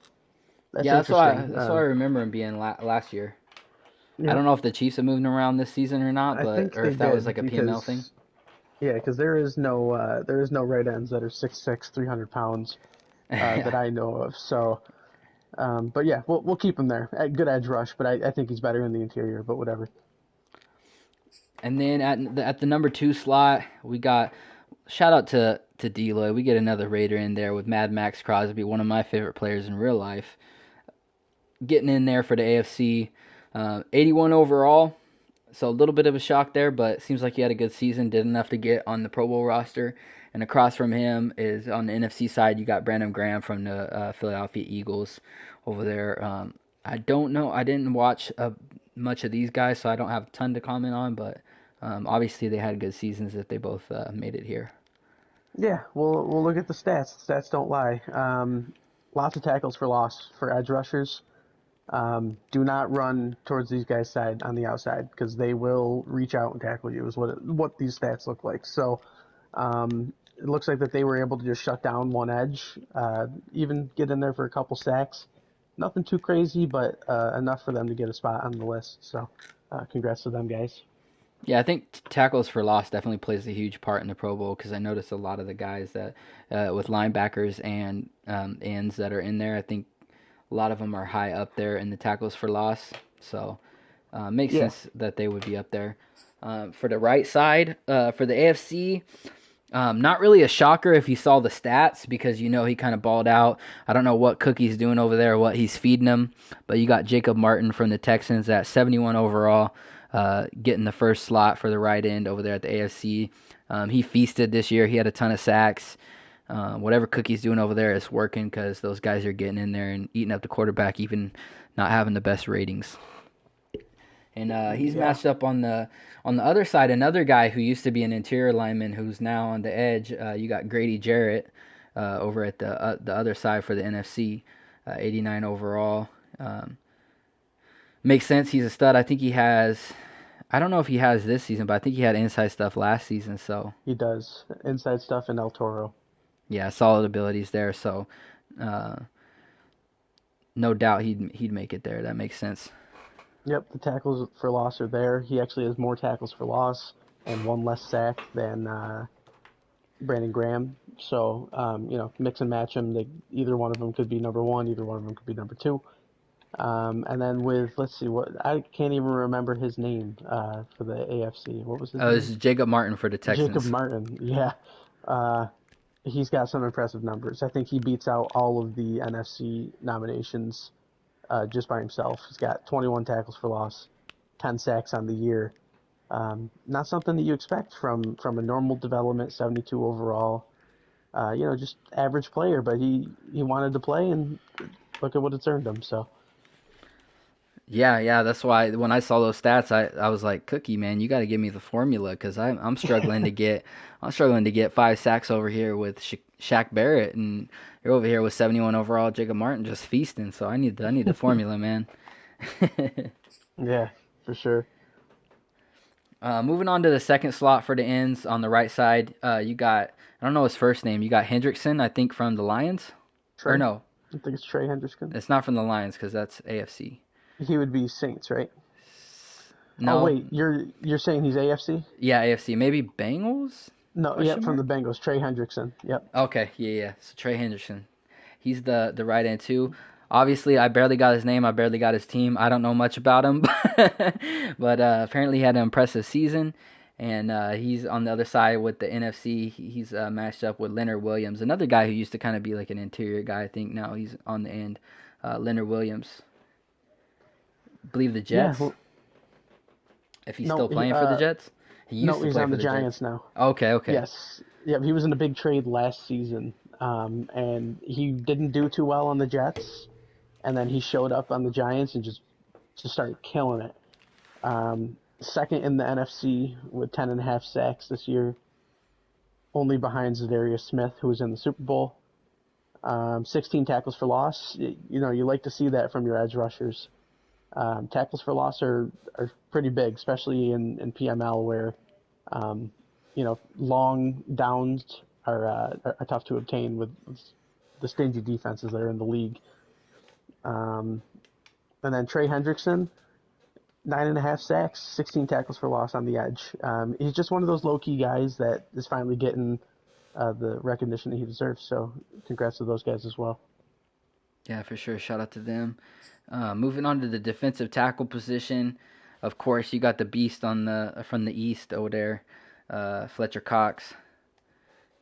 Yeah, that's why interesting. that's why I remember him being last year. I Yeah, don't know if the Chiefs have moved him around this season or not, I but think or they if that was did like a PML thing. because there is no right ends that are 6'6", 300 pounds that Yeah. I know of. So, but yeah, we'll keep him there. Good edge rush, but I think he's better in the interior. But whatever. And then at the number two slot, we got shout out to Deloy. We get another Raider in there with Mad Max Crosby, one of my favorite players in real life. getting in there for the AFC. 81 overall, so a little bit of a shock there, but it seems like he had a good season, did enough to get on the Pro Bowl roster. And across from him is on the NFC side, you got Brandon Graham from the Philadelphia Eagles over there. I don't know. I didn't watch much of these guys, so I don't have a ton to comment on, but obviously they had good seasons if they both made it here. Yeah, we'll look at the stats. The stats don't lie. Lots of tackles for loss for edge rushers. Do not run towards these guys' side on the outside because they will reach out and tackle you. Is what these stats look like. So it looks like that they were able to just shut down one edge, even get in there for a couple sacks. Nothing too crazy, but enough for them to get a spot on the list. So congrats to them guys. Yeah, I think tackles for loss definitely plays a huge part in the Pro Bowl because I noticed a lot of the guys that with linebackers and ends that are in there. I think a lot of them are high up there in the tackles for loss, so makes Yeah, sense that they would be up there. For the right side, for the AFC, not really a shocker if you saw the stats because you know he kind of balled out. I don't know what Cookie's doing over there, what he's feeding him, but you got Jacob Martin from the Texans at 71 overall, getting the first slot for the right end over there at the AFC. He feasted this year. He had a ton of sacks. Whatever Cookie's doing over there is working because those guys are getting in there and eating up the quarterback, even not having the best ratings. And he's yeah. matched up on the other side. Another guy who used to be an interior lineman who's now on the edge. You got Grady Jarrett over at the other side for the NFC, 89 overall. Makes sense. He's a stud. I think he has. I don't know if he has this season, but I think he had inside stuff last season. So He does inside stuff in El Toro. yeah, solid abilities there. So uh, no doubt he'd make it there. That makes sense. Yep, the tackles for loss are there. He actually has more tackles for loss and one less sack than Brandon Graham. So, mix and match them. Either one of them could be number one, either one of them could be number two. And then with, let's see, what I can't even remember his name for the AFC. What was his This name? is Jacob Martin for the Jacob Texans. Martin. Yeah. Uh, he's got some impressive numbers. I think he beats out all of the NFC nominations just by himself. He's got 21 tackles for loss, 10 sacks on the year. Not something that you expect from a normal development, 72 overall. Just average player, but he wanted to play, and look at what it's earned him. So Yeah. That's why when I saw those stats, I was like, Cookie, man, you got to give me the formula because I'm struggling to get 5 sacks over here with Shaq Barrett, and you're over here with 71 overall Jacob Martin just feasting. So I need the formula, man. yeah, for sure. Moving on to the second slot for the ends on the right side, you got I don't know his first name. You got Hendrickson, I think from the Lions, or Trey, no, I think it's Trey Hendrickson. it's not from the Lions because that's AFC. He would be Saints, right? Oh No, wait, you're saying he's AFC? yeah, AFC, maybe Bengals? No, yep, Question from the mark. Bengals. Trey Hendrickson. Yep. Okay, yeah. So Trey Henderson, he's the right end too. Obviously, I barely got his name. I barely got his team. I don't know much about him, but apparently he had an impressive season. And he's on the other side with the NFC. He's matched up with Leonard Williams, another guy who used to kind of be like an interior guy. I think now he's on the end. Leonard Williams, I believe the Yeah. Jets. Well, If he's no, still playing for the Jets, he used no, to he's play on for the the Jets. Giants now. Okay. Yes. Yep. He was in a big trade last season, and he didn't do too well on the Jets, and then he showed up on the Giants and just started killing it. Second in the NFC with 10.5 sacks this year, only behind Zadarius Smith, who was in the Super Bowl. 16 tackles for loss. You like to see that from your edge rushers. Tackles for loss are pretty big, especially in PML where long downs are tough to obtain with the stingy defenses that are in the league. Um, and then Trey Hendrickson, 9.5 sacks, 16 tackles for loss on the edge. He's just one of those low key guys that is finally getting the recognition that he deserves. So congrats to those guys as well. Yeah, for sure. Shout out to them. Moving on to the defensive tackle position, of course, you got the beast on the from the east over there, Fletcher Cox,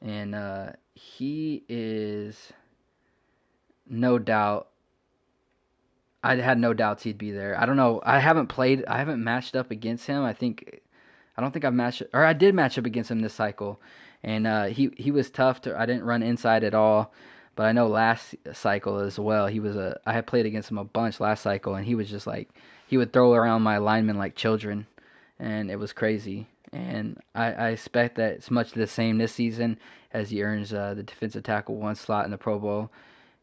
and he is no doubt I had no doubts he'd be there. I don't know. I haven't matched up against him. I don't think I've matched, or I did match up against him this cycle, and he was tough to. I didn't run inside at all, but I know last cycle as well. I had played against him a bunch last cycle, and he was just like he would throw around my linemen like children, and it was crazy. And I expect that it's much the same this season as he earns the defensive tackle one slot in the Pro Bowl.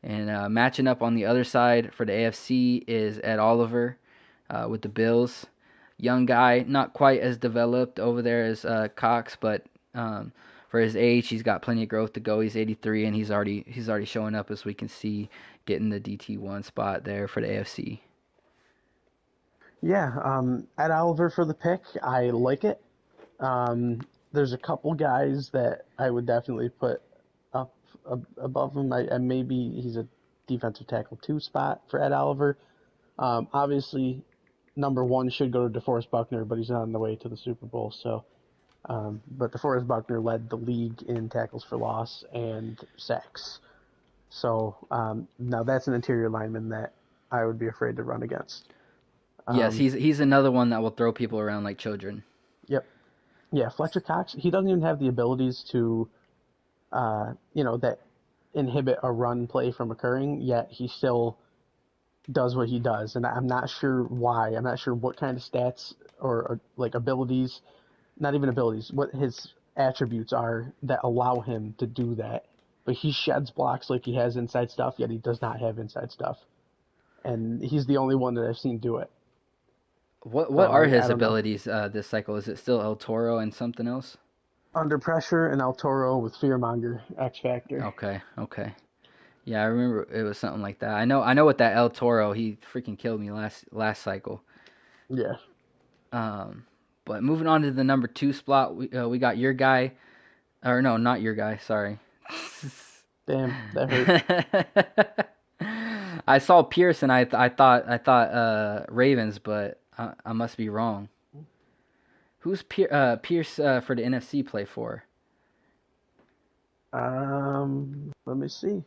And matching up on the other side for the AFC is Ed Oliver with the Bills. Young guy, not quite as developed over there as Cox, but for his age, he's got plenty of growth to go. He's 83, and he's already showing up as we can see, getting the DT1 spot there for the AFC. Yeah, at Oliver for the pick, I like it. There's a couple guys that I would definitely put up above him. And maybe he's a defensive tackle two spot for Ed Oliver. Obviously, number one should go to DeForest Buckner, but he's not on the way to the Super Bowl. So, but DeForest Buckner led the league in tackles for loss and sacks. So now that's an interior lineman that I would be afraid to run against. Yes, Um, he's another one that will throw people around like children. yep. Yeah, Fletcher Cox, he doesn't even have the abilities to, that inhibit a run play from occurring, yet he still does what he does. And I'm not sure why. I'm not sure what kind of stats or like abilities, not even abilities, what his attributes are that allow him to do that. But he sheds blocks like he has inside stuff, yet he does not have inside stuff. And he's the only one that I've seen do it. What So are I his don't know. abilities this cycle? Is it still El Toro and something else? Under pressure and El Toro with Fearmonger X Factor. Okay, okay. Yeah, I remember it was something like that. I know what that El Toro. He freaking killed me last cycle. Yeah. Um, but moving on to the number two spot, we got your guy, or no, not your guy. Sorry. Damn, that hurt. I saw Pierce and I thought Ravens, but I must be wrong. Who's Pierce for the NFC play for? Let me see.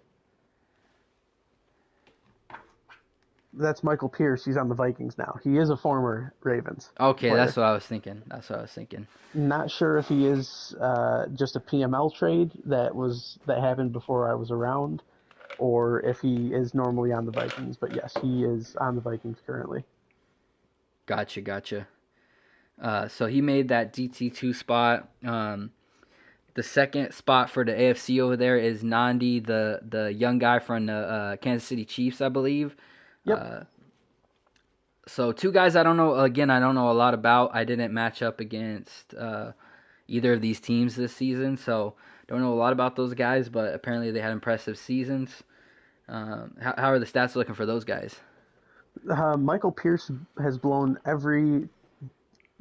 That's Michael Pierce. He's on the Vikings now. He is a former Ravens Okay, that's player. what I was thinking. That's what I was thinking. Not sure if he is just a PML trade that happened before I was around, or if he is normally on the Vikings. But yes, he is on the Vikings currently. Gotcha, gotcha. So he made that DT2 spot. The second spot for the AFC over there is Nandi, the young guy from the Kansas City Chiefs, I believe. Yep. Uh, so two guys I don't know. Again, I don't know a lot about. I didn't match up against either of these teams this season, so don't know a lot about those guys. But apparently they had impressive seasons. How are the stats looking for those guys? Michael Pierce has blown every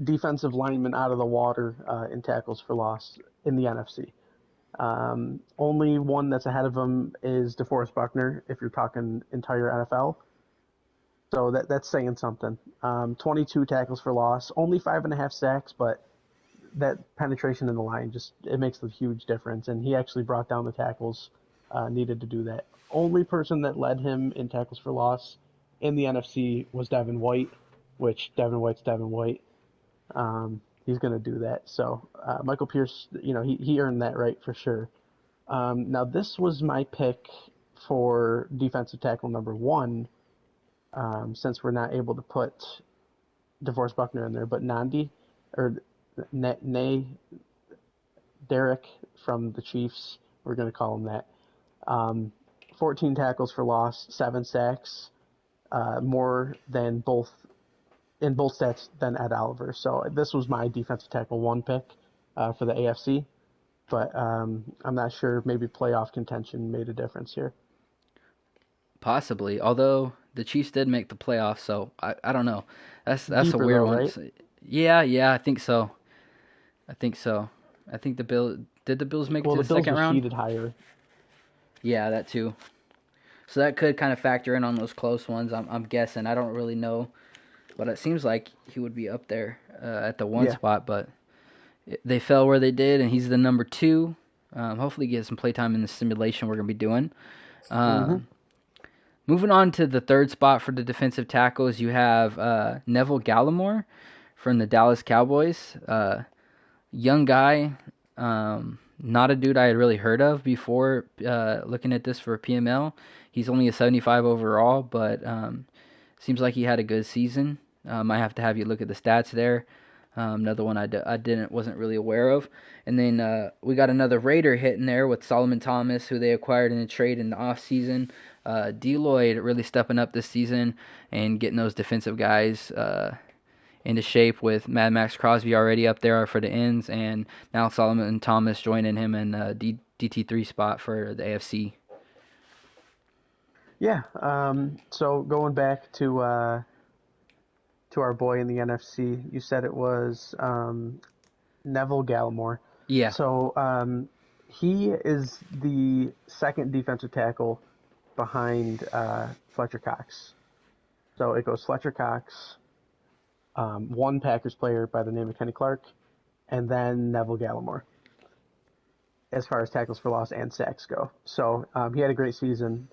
defensive lineman out of the water in tackles for loss in the NFC. Only one that's ahead of him is DeForest Buckner, if you're talking entire NFL. So that's saying something. 22 tackles for loss, only 5.5 sacks, but that penetration in the line just it makes a huge difference. And he actually brought down the tackles needed to do that. Only person that led him in tackles for loss in the NFC was Devin White, which Devin White's Devin White. He's going to do that. So Michael Pierce, he earned that right for sure. Now this was my pick for defensive tackle number one, since we're not able to put DeForest Buckner in there, but Nandi or Nay Derek from the Chiefs, we're going to call him that. Um, 14 tackles for loss, 7 sacks, more than both in both stats than Ed Oliver. So this was my defensive tackle one pick for the AFC, but I'm not sure. Maybe playoff contention made a difference here. Possibly, although the Chiefs did make the playoffs, so I don't know. That's a Deeper weird though, one. right? So, yeah, I think so. I think so. I think the Bills make it Well, to the the Bills second were round? seeded higher. Yeah, that too. So that could kind of factor in on those close ones. I'm guessing. I don't really know, but it seems like he would be up there at the one Yeah. spot. But they fell where they did, and he's the number two. Hopefully, get some playtime in the simulation we're gonna be doing. Mm-hmm. Um, Moving on to the third spot for the defensive tackles, you have Neville Gallimore from the Dallas Cowboys. Young guy, not a dude I had really heard of before looking at this for PML. He's only a 75 overall, but seems like he had a good season. Might have to have you look at the stats there. Another one wasn't really aware of. And then we got another Raider hitting there with Solomon Thomas, who they acquired in a trade in the offseason. Deloyd really stepping up this season and getting those defensive guys into shape with Mad Max Crosby already up there for the ends, and now Solomon Thomas joining him in DT3 spot for the AFC. Yeah. So going back to our boy in the NFC, you said it was Neville Gallimore. Yeah. So he is the second defensive tackle behind Fletcher Cox. So it goes Fletcher Cox, one Packers player by the name of Kenny Clark, and then Neville Gallimore as far as tackles for loss and sacks go. So he had a great season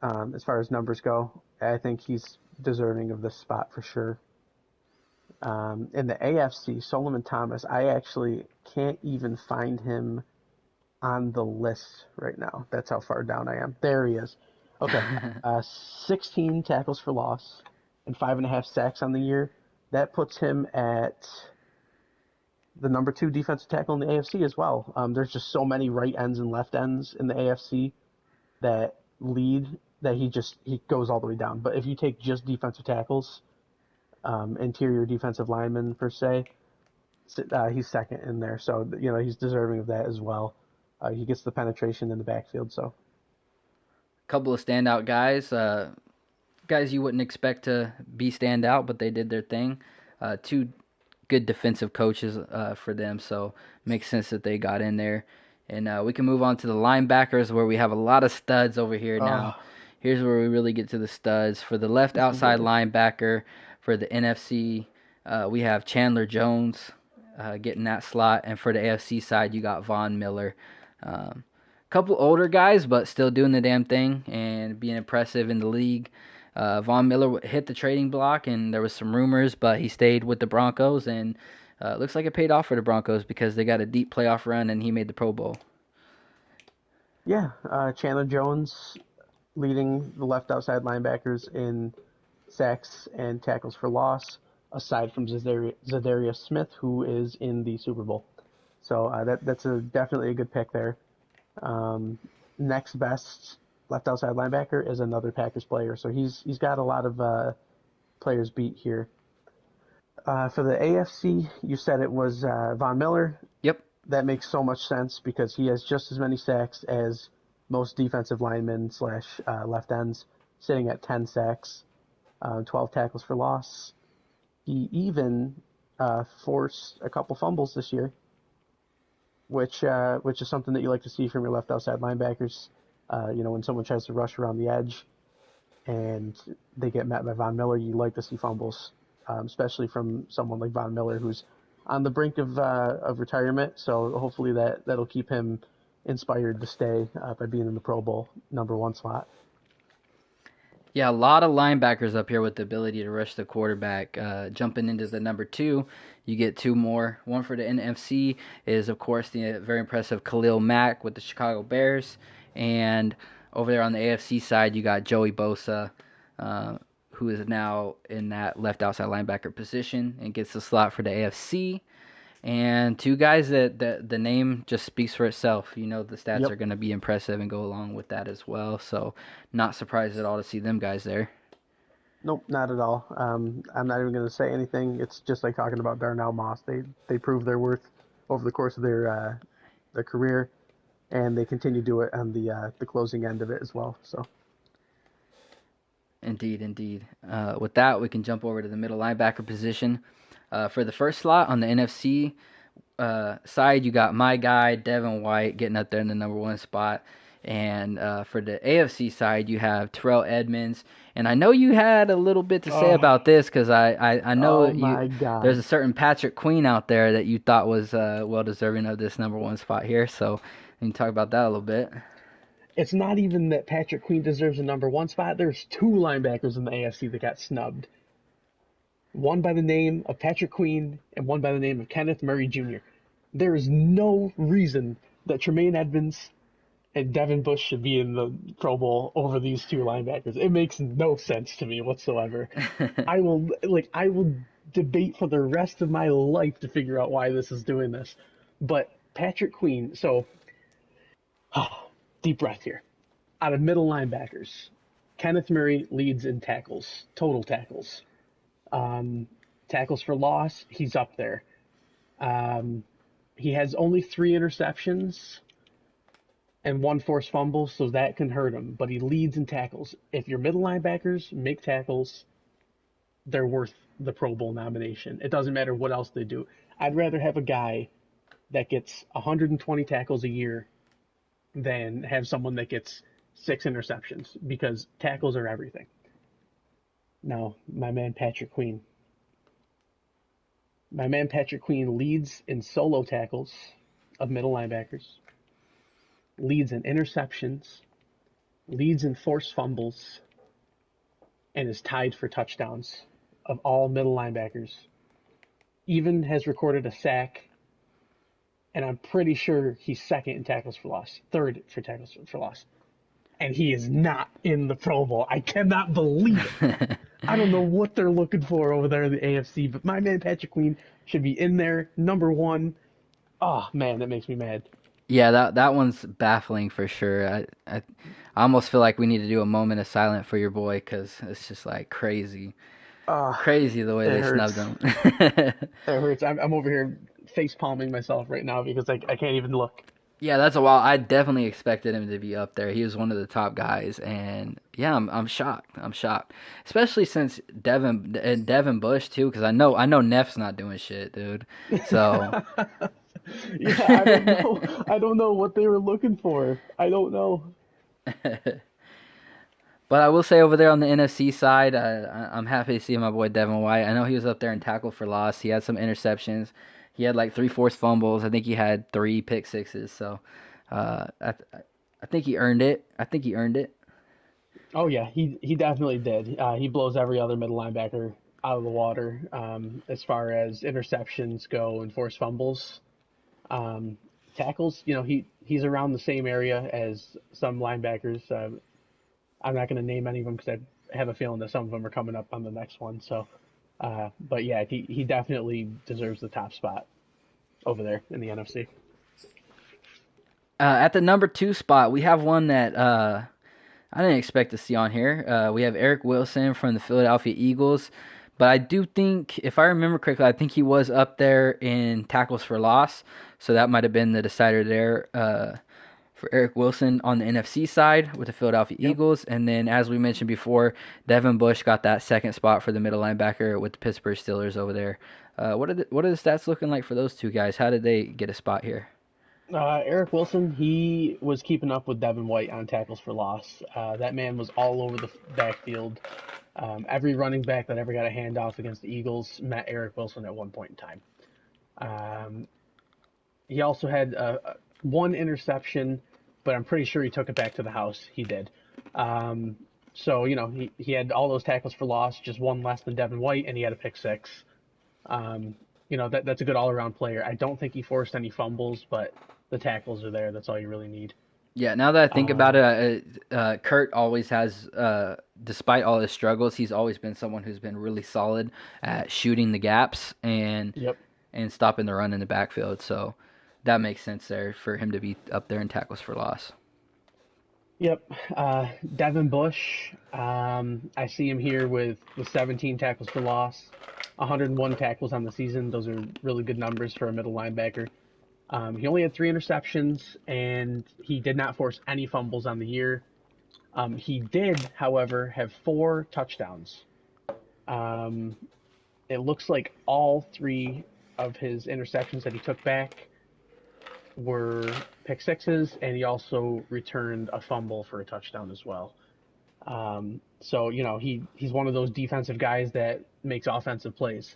as far as numbers go. I think he's deserving of this spot for sure. In the AFC, Solomon Thomas, I actually can't even find him on the list right now. That's how far down I am. There he is. Okay. 16 tackles for loss and 5.5 sacks on the year. That puts him at the number 2 defensive tackle in the AFC as well. There's just so many right ends and left ends in the AFC that he goes all the way down. But if you take just defensive tackles, interior defensive lineman per se, he's second in there. So he's deserving of that as well. He gets the penetration in the backfield. So Couple of standout guys, guys you wouldn't expect to be standout, but they did their thing. Two good defensive coaches for them, so makes sense that they got in there. And we can move on to the linebackers, where we have a lot of studs over here now. Here's where we really get to the studs. For the left outside linebacker for the NFC, we have Chandler Jones getting that slot. And for the AFC side, you got Von Miller. Couple older guys, but still doing the damn thing and being impressive in the league. Von Miller hit the trading block, and there was some rumors, but he stayed with the Broncos, and looks like it paid off for the Broncos because they got a deep playoff run, and he made the Pro Bowl. Yeah, Chandler Jones leading the left outside linebackers in sacks and tackles for loss, aside from Zadarius Smith, who is in the Super Bowl. So that's definitely a good pick there. Next best left outside linebacker is another Packers player, so he's got a lot of players beat here. For the AFC, you said it was Von Miller. Yep. That makes so much sense because he has just as many sacks as most defensive linemen / left ends, sitting at 10 sacks, 12 tackles for loss. He even forced a couple fumbles this year, which is something that you like to see from your left outside linebackers. When someone tries to rush around the edge and they get met by Von Miller, you like to see fumbles, especially from someone like Von Miller, who's on the brink of retirement. So hopefully that'll keep him inspired to stay by being in the Pro Bowl number 1 slot. Yeah, a lot of linebackers up here with the ability to rush the quarterback. Jumping into the number 2, you get 2 more. One for the NFC is, of course, the very impressive Khalil Mack with the Chicago Bears. And over there on the AFC side, you got Joey Bosa, who is now in that left outside linebacker position and gets the slot for the AFC. And 2 guys that the name just speaks for itself. The stats are going to be impressive and go along with that as well. So not surprised at all to see them guys there. Nope, not at all. I'm not even going to say anything. It's just like talking about Darnell Moss. They proved their worth over the course of their career, and they continue to do it on the closing end of it as well. So. Indeed. With that, we can jump over to the middle linebacker position. For the first slot on the NFC side, you got my guy, Devin White, getting up there in the number 1 spot. And for the AFC side, you have Terrell Edmonds. And I know you had a little bit to say about this because I know there's a certain Patrick Queen out there that you thought was well deserving of this number 1 spot here. So we can talk about that a little bit. it's not even that Patrick Queen deserves a number one spot. There's two linebackers in the AFC that got snubbed. One by the name of Patrick Queen and one by the name of Kenneth Murray Jr. There is no reason that Tremaine Edmonds and Devin Bush should be in the Pro Bowl over these two linebackers. It makes no sense to me whatsoever. I will debate for the rest of my life to figure out why this is doing this. But Patrick Queen, so deep breath here. Out of middle linebackers, Kenneth Murray leads in tackles, total tackles. Tackles for loss, he's up there. He has only 3 interceptions and 1 forced fumble, so that can hurt him. But he leads in tackles. If your middle linebackers make tackles, they're worth the Pro Bowl nomination. It doesn't matter what else they do. I'd rather have a guy that gets 120 tackles a year than have someone that gets 6 interceptions, because tackles are everything. Now, my man Patrick Queen. My man Patrick Queen leads in solo tackles of middle linebackers, leads in interceptions, leads in forced fumbles, and is tied for touchdowns of all middle linebackers. Even has recorded a sack, and I'm pretty sure he's second in tackles for loss, third for tackles for loss. And he is not in the Pro Bowl. I cannot believe it. I don't know what they're looking for over there in the AFC, but my man Patrick Queen should be in there, number one. Oh, man, that makes me mad. Yeah, that one's baffling for sure. I almost feel like we need to do a moment of silence for your boy, because it's just like crazy, crazy the way It they snubbed hurts. him. It hurts. I'm over here face palming myself right now because I can't even look. Yeah, that's a while. I definitely expected him to be up there. He was one of the top guys, and yeah, I'm shocked. I'm shocked, especially since Devin Bush too, because I know Neff's not doing shit, dude. So. Yeah, I don't know. I don't know what they were looking for. I don't know. But I will say over there on the NFC side, I'm happy to see my boy Devin White. I know he was up there in tackle for loss. He had some interceptions. He had like 3 forced fumbles. I think he had 3 pick sixes. So I think he earned it. I think he earned it. Oh yeah, he definitely did. He blows every other middle linebacker out of the water as far as interceptions go and forced fumbles. Um, Tackles, he's around the same area as some linebackers. I'm not going to name any of them because I have a feeling that some of them are coming up on the next one. So, but yeah, he definitely deserves the top spot over there in the NFC. At the number 2 spot, we have one that I didn't expect to see on here. We have Eric Wilson from the Philadelphia Eagles. But I do think, if I remember correctly, I think he was up there in tackles for loss. So that might have been the decider there for Eric Wilson on the NFC side with the Philadelphia Yep. Eagles. And then, as we mentioned before, Devin Bush got that second spot for the middle linebacker with the Pittsburgh Steelers over there. What are the stats looking like for those two guys? How did they get a spot here? Eric Wilson, he was keeping up with Devin White on tackles for loss. That man was all over the backfield. Every running back that ever got a handoff against the Eagles met Eric Wilson at one point in time. Um, he also had one interception, but I'm pretty sure he took it back to the house. He did. Um, so, he had all those tackles for loss, just one less than Devin White, and he had a pick six. Um, that's a good all around player. I don't think he forced any fumbles, but the tackles are there. That's all you really need. Yeah, now that I think about Um, it, Kurt always has, despite all his struggles, he's always been someone who's been really solid at shooting the gaps and yep. stopping the run in the backfield. So that makes sense there for him to be up there in tackles for loss. Yep. Devin Bush, I see him here with 17 tackles for loss, 101 tackles on the season. Those are really good numbers for a middle linebacker. He only had 3 interceptions, and he did not force any fumbles on the year. He did, however, have 4 touchdowns. Um, it looks like all 3 of his interceptions that he took back were pick sixes, and he also returned a fumble for a touchdown as well. So he's one of those defensive guys that makes offensive plays.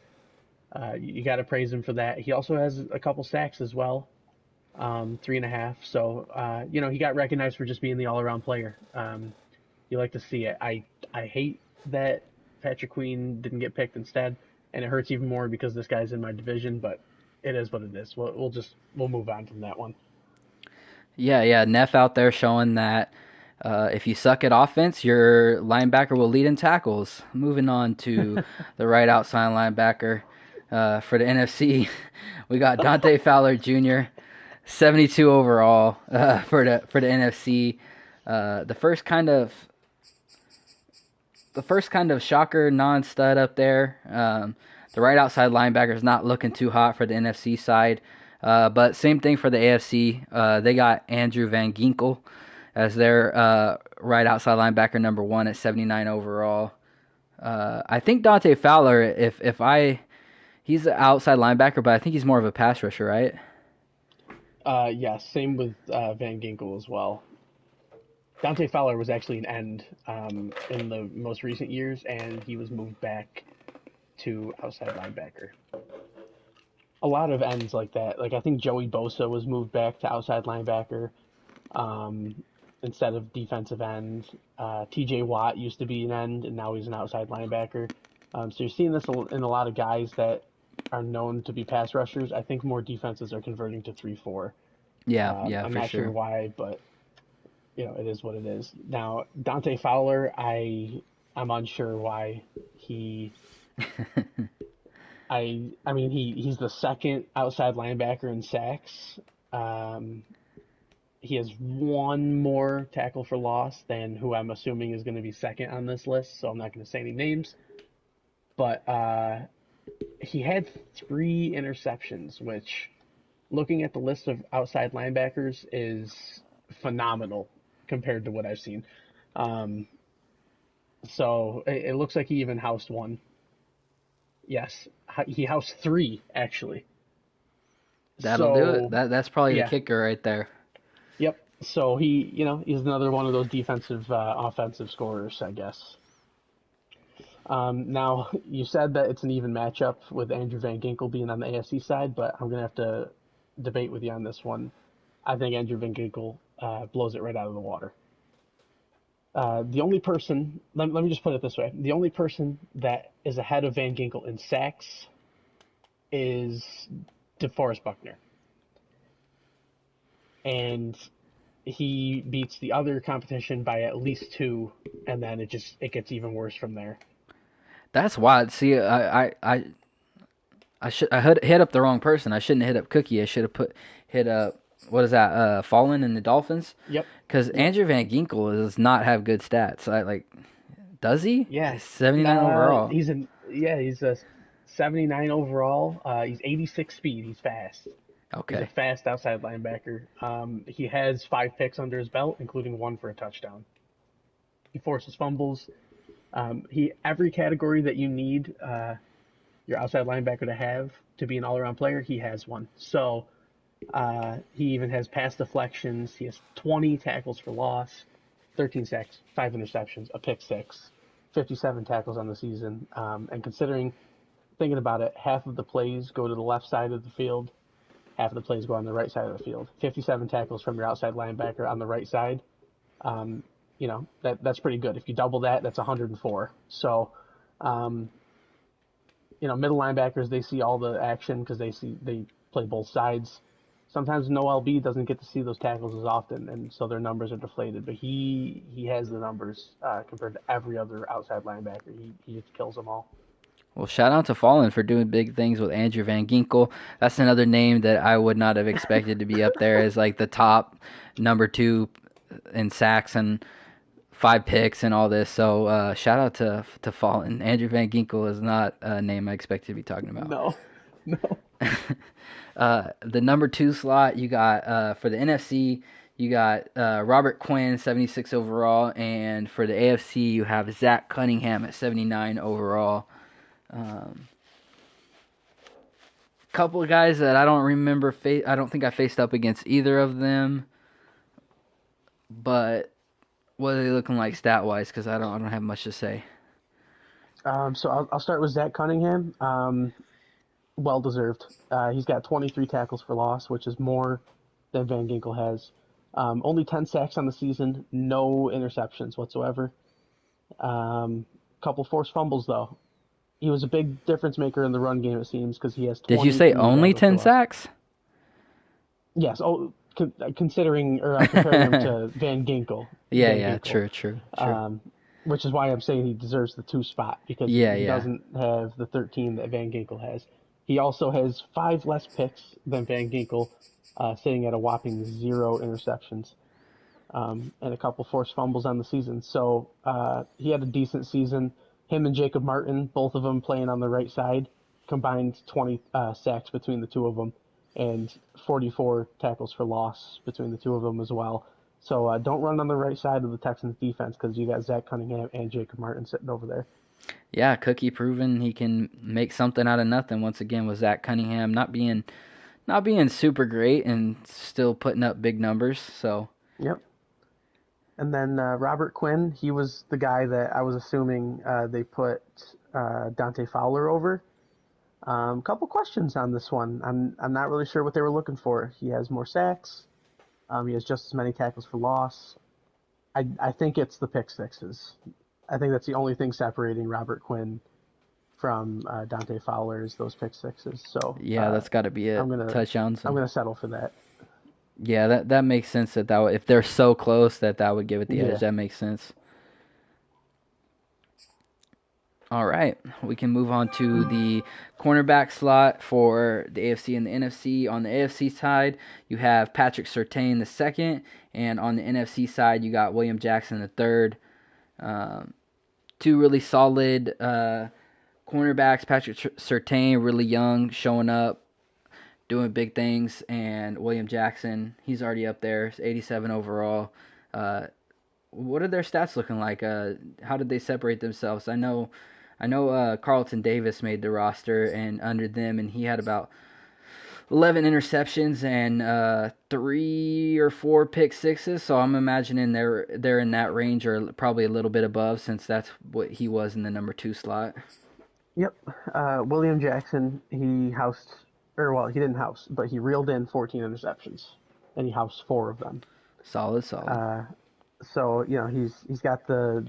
You got to praise him for that. He also has a couple sacks as well. 3.5. So, he got recognized for just being the all-around player. You like to see it. I hate that Patrick Queen didn't get picked instead, and it hurts even more because this guy's in my division. But it is what it is. We'll move on from that one. Yeah, yeah. Neff out there showing that if you suck at offense, your linebacker will lead in tackles. Moving on to the right outside linebacker for the NFC, we got Dante Fowler Jr., 72 overall for the NFC. The first kind of shocker non-stud up there. The right outside linebacker is not looking too hot for the NFC side. But same thing for the AFC. They got Andrew Van Ginkel as their right outside linebacker number 1 at 79 overall. I think Dante Fowler, he's an outside linebacker, but I think he's more of a pass rusher, right? Yeah, same with Van Ginkel as well. Dante Fowler was actually an end in the most recent years, and he was moved back to outside linebacker. A lot of ends like that. Like I think Joey Bosa was moved back to outside linebacker um, instead of defensive end. T.J. Watt used to be an end, and now he's an outside linebacker. So you're seeing this in a lot of guys that are known to be pass rushers. I think more defenses are converting to 3-4. Yeah, yeah, I'm for not sure sure. why, but it is what it is. Now Dante Fowler, I'm unsure why he. I mean he's the second outside linebacker in sacks. Um, he has one more tackle for loss than who I'm assuming is going to be second on this list. So I'm not going to say any names, but he had 3 interceptions, which looking at the list of outside linebackers is phenomenal compared to what I've seen. Um, so it looks like he even housed one. Yes, he housed 3 actually. That'll do it. So That's probably the yeah, kicker right there. yep. So he's another one of those defensive, offensive scorers, I guess. Now you said that it's an even matchup with Andrew Van Ginkel being on the AFC side, but I'm gonna have to debate with you on this one. I think Andrew Van Ginkel blows it right out of the water. The only person, let me just put it this way: the only person that is ahead of Van Ginkel in sacks is DeForest Buckner, and he beats the other competition by at least 2, and then it gets even worse from there. That's wild. See, I hit up the wrong person. I shouldn't have hit up Cookie. I should have hit up what is that? Fallen and the Dolphins, Yep, because yep, Andrew Van Ginkel does not have good stats. Does he? yeah. 79 overall. He's a 79 overall. He's 86 speed. He's fast. He's a Okay. fast outside linebacker. He has 5 picks under his belt, including one for a touchdown. He forces fumbles. He every category that you need your outside linebacker to have to be an all-around player, he has one. So he even has pass deflections. He has 20 tackles for loss, 13 sacks, 5 interceptions, a pick six, 57 tackles on the season. And thinking about it, half of the plays go to the left side of the field, half of the plays go on the right side of the field. 57 tackles from your outside linebacker on the right side. Um, that's pretty good. If you double that, that's 104. So, um, middle linebackers they see all the action because they play both sides. Sometimes no LB doesn't get to see those tackles as often, and so their numbers are deflated. But he has the numbers compared to every other outside linebacker. He just kills them all. Well, shout out to Fallen for doing big things with Andrew Van Ginkel. That's another name that I would not have expected to be up there as like the top number 2 in sacks and 5 picks and all this. So shout out to Fallen. Andrew Van Ginkel is not a name I expected to be talking about. No, no. The number 2 slot you got for the NFC, you got Robert Quinn, 76 overall, and for the AFC you have Zach Cunningham at 79 overall. Um, Couple of guys that I don't remember. I don't think I faced up against either of them. But what are they looking like stat wise? Because I don't have much to say. So I'll start with Zach Cunningham. Well deserved. He's got 23 tackles for loss, which is more than Van Ginkel has. Only 10 sacks on the season, no interceptions whatsoever. Couple forced fumbles though. He was a big difference maker in the run game, it seems, because he has Did you say 23 only tackles for 10 loss. sacks? Yes. Oh, considering or comparing him to Yeah, Van yeah, Ginkel, true. um, which is why I'm saying he deserves the two spot because Yeah, he yeah. doesn't have the 13 that Van Ginkel has. He also has 5 less picks than Van Ginkel, sitting at a whopping 0 interceptions, and a couple forced fumbles on the season. So he had a decent season. Him and Jacob Martin, both of them playing on the right side, combined 20 sacks between the two of them, and 44 tackles for loss between the two of them as well. So don't run on the right side of the Texans defense because you got Zach Cunningham and Jacob Martin sitting over there. Yeah, Cookie proven he can make something out of nothing once again with Zach Cunningham not being super great and still putting up big numbers. So Yep. And then Robert Quinn, he was the guy that I was assuming they put Dante Fowler over. Couple questions on this one. I'm not really sure what they were looking for. He has more sacks. He has just as many tackles for loss. I think it's the pick sixes. I think that's the only thing separating Robert Quinn from Dante Fowler is those pick sixes. So yeah, that's got to be I'm it. gonna Touchdowns I'm and gonna settle for that. yeah, that makes sense that would, if they're so close that would give it the edge. Yeah. That makes sense. All right, we can move on to the cornerback slot for the AFC and the NFC. On the AFC side, you have Patrick Surtain the second, and on the NFC side, you got William Jackson the third. Um, Two really solid cornerbacks. Patrick Surtain, really young, showing up, doing big things, and William Jackson, he's already up there, 87 overall. Uh, what are their stats looking like? How did they separate themselves? I know Carlton Davis made the roster and under them, and he had about 11 interceptions and 3 or 4 pick sixes. So I'm imagining they're in that range or probably a little bit above, since that's what he was in the number 2 slot. Yep. William Jackson, he housed, or well, he didn't house, but he reeled in 14 interceptions, and he housed 4 of them. Solid, solid. Uh, so he's got the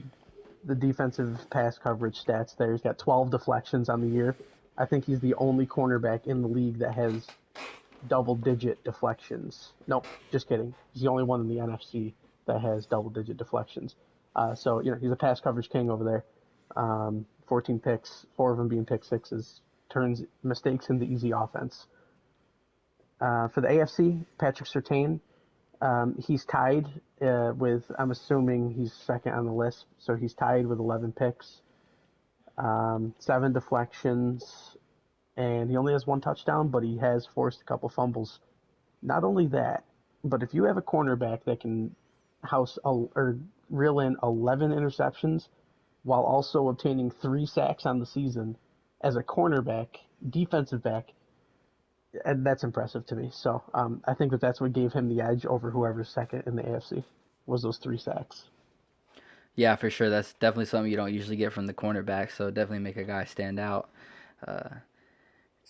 defensive pass coverage stats there. He's got 12 deflections on the year. I think he's the only cornerback in the league that has double-digit deflections. Nope, just kidding. He's the only one in the NFC that has double-digit deflections. So he's a pass coverage king over there. 14 picks, 4 of them being pick sixes, turns mistakes into easy offense. For the AFC, Patrick Surtain, he's tied with, I'm assuming he's second on the list, so he's tied with 11 picks, 7 deflections, and he only has 1 touchdown, but he has forced a couple fumbles. Not only that, but if you have a cornerback that can or reel in 11 interceptions while also obtaining 3 sacks on the season as a cornerback, defensive back, and that's impressive to me. So I think that's what gave him the edge over whoever's second in the AFC was those 3 sacks. Yeah, for sure. That's definitely something you don't usually get from the cornerback, so definitely make a guy stand out. Uh,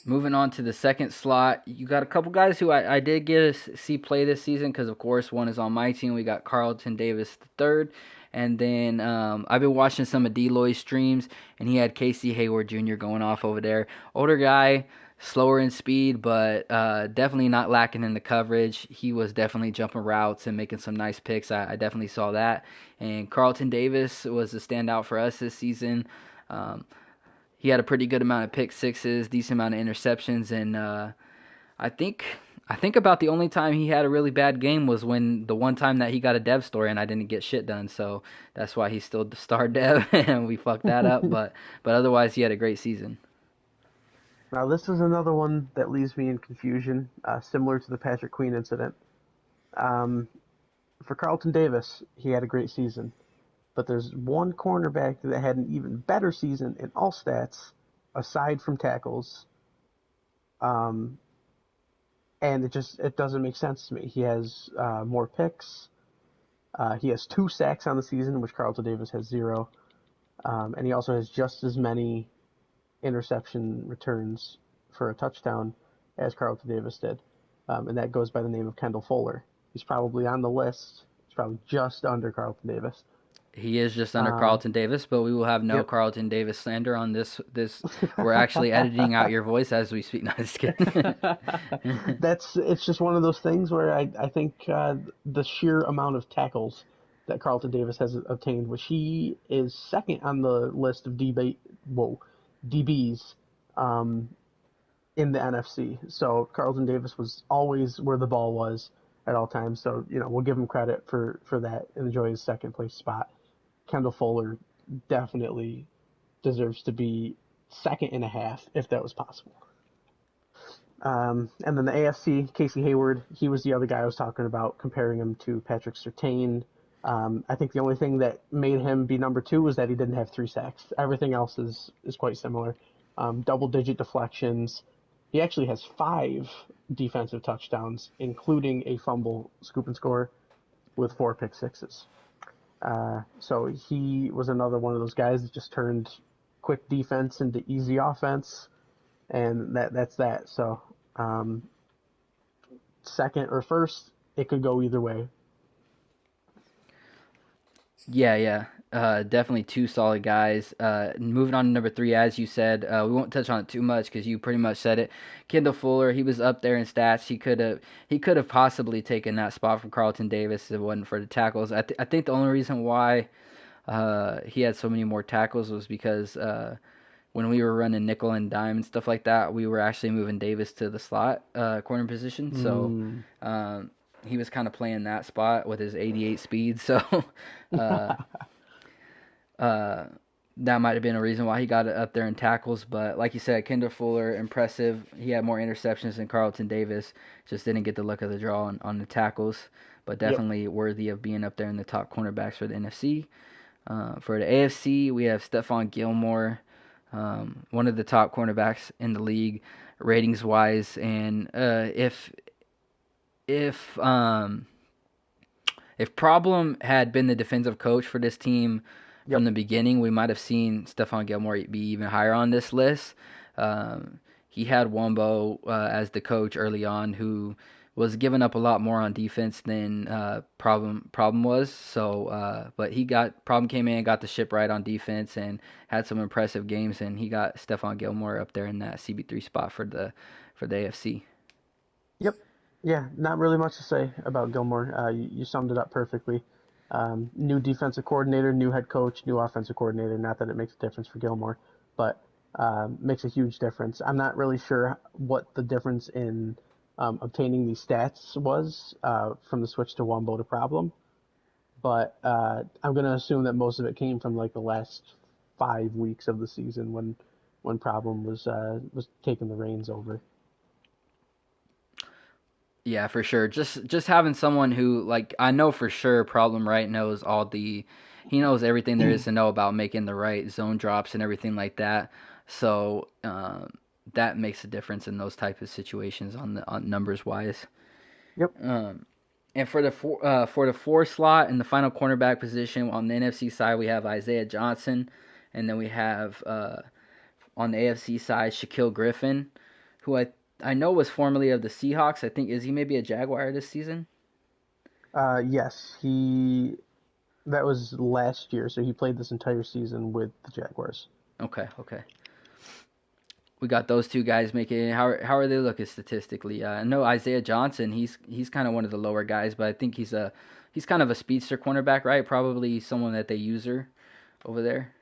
Moving on to the second slot, you got a couple guys who I did get to see play this season because, of course, one is on my team. We got Carlton Davis the third, and then I've been watching some of Deloy's streams, and he had Casey Hayward Jr. going off over there. Older guy, slower in speed, but definitely not lacking in the coverage. He was definitely jumping routes and making some nice picks. I definitely saw that. And Carlton Davis was a standout for us this season. He had a pretty good amount of pick sixes, decent amount of interceptions, and I think I think about the only time he had a really bad game was when the one time that he got a dev story and I didn't get shit done. So that's why he's still the star dev, and we fucked that up. But otherwise, he had a great season. Now this is another one that leaves me in confusion, similar to the Patrick Queen incident. Um, for Carlton Davis, he had a great season, but there's one cornerback that had an even better season in all stats, aside from tackles, um, and it doesn't make sense to me. He has more picks. He has 2 sacks on the season, which Carlton Davis has 0, and he also has just as many interception returns for a touchdown as Carlton Davis did. and that goes by the name of Kendall Fuller. He's probably on the list. He's probably just under Carlton Davis. He is just under Um, Carlton Davis, but we will have no yep. Carlton Davis slander on this. We're actually editing out your voice as we speak. No, just kidding. It's just one of those things where I think the sheer amount of tackles that Carlton Davis has obtained, which he is second on the list of DBs um, in the NFC. So Carlton Davis was always where the ball was at all times. So we'll give him credit for that and enjoy his second place spot. Kendall Fuller definitely deserves to be second and a half if that was possible. And then the AFC, Casey Hayward, he was the other guy I was talking about, comparing him to Patrick Surtain. I think the only thing that made him be number two was that he didn't have 3 sacks. Everything else is quite similar. Double-digit deflections. He actually has 5 defensive touchdowns, including a fumble, scoop and score, with 4 pick sixes. So he was another one of those guys that just turned quick defense into easy offense, and that's that. So second or first, it could go either way. Yeah, yeah. Definitely two solid guys. Moving on to number three, as you said, we won't touch on it too much because you pretty much said it. Kendall Fuller, he was up there in stats. He could have possibly taken that spot from Carlton Davis if it wasn't for the tackles. I think the only reason why he had so many more tackles was because when we were running nickel and dime and stuff like that, we were actually moving Davis to the slot corner position. So Mm. um, he was kind of playing that spot with his 88 speed. So uh, uh, that might have been a reason why he got it up there in tackles. But like you said, Kendall Fuller, impressive. He had more interceptions than Carlton Davis. Just didn't get the luck of the draw on the tackles. But Yep. definitely worthy of being up there in the top cornerbacks for the NFC. For the AFC, we have Stephon Gilmore, one of the top cornerbacks in the league, ratings wise. And if um, if Problem had been the defensive coach for this team from Yep. the beginning, we might have seen Stephon Gilmore be even higher on this list. He had Wombo as the coach early on, who was giving up a lot more on defense than Problem was. So, but Problem came in, got the ship right on defense, and had some impressive games. And he got Stephon Gilmore up there in that CB3 spot for the AFC. Yep. Yeah. Not really much to say about Gilmore. You summed it up perfectly. New defensive coordinator, new head coach, new offensive coordinator. Not that it makes a difference for Gilmore, but makes a huge difference. I'm not really sure what the difference in obtaining these stats was from the switch to Wombo to Problem, but I'm gonna assume that most of it came from like the last 5 weeks of the season when Problem was taking the reins over. Yeah, for sure. Just having someone who like I know for sure Problem right knows he knows everything there is to know about making the right zone drops and everything like that. So that makes a difference in those type of situations on numbers wise. Yep. Um, and for the four slot in the final cornerback position on the NFC side, we have Isaiah Johnson, and then we have on the AFC side Shaquille Griffin, who I know was formerly of the Seahawks. I think is he maybe a Jaguar this season? Yes, he that was last year, so he played this entire season with the Jaguars. Okay, okay. We got those two guys making. How are they looking statistically? I know Isaiah Johnson. He's kind of one of the lower guys, but I think he's kind of a speedster cornerback, right? Probably someone that they user over there.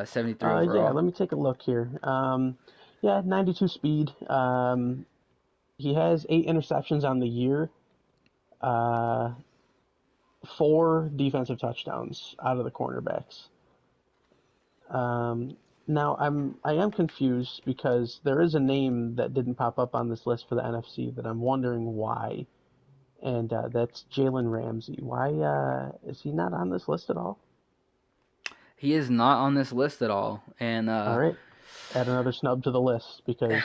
73 Yeah, overall. let me take a look here. Yeah, 92 speed. He has 8 interceptions on the year. Uh, 4 defensive touchdowns out of the cornerbacks. Um, Now I am confused because there is a name that didn't pop up on this list for the NFC that I'm wondering why, and that's Jalen Ramsey. Why is he not on this list at all? He is not on this list at all, and All right, add another snub to the list because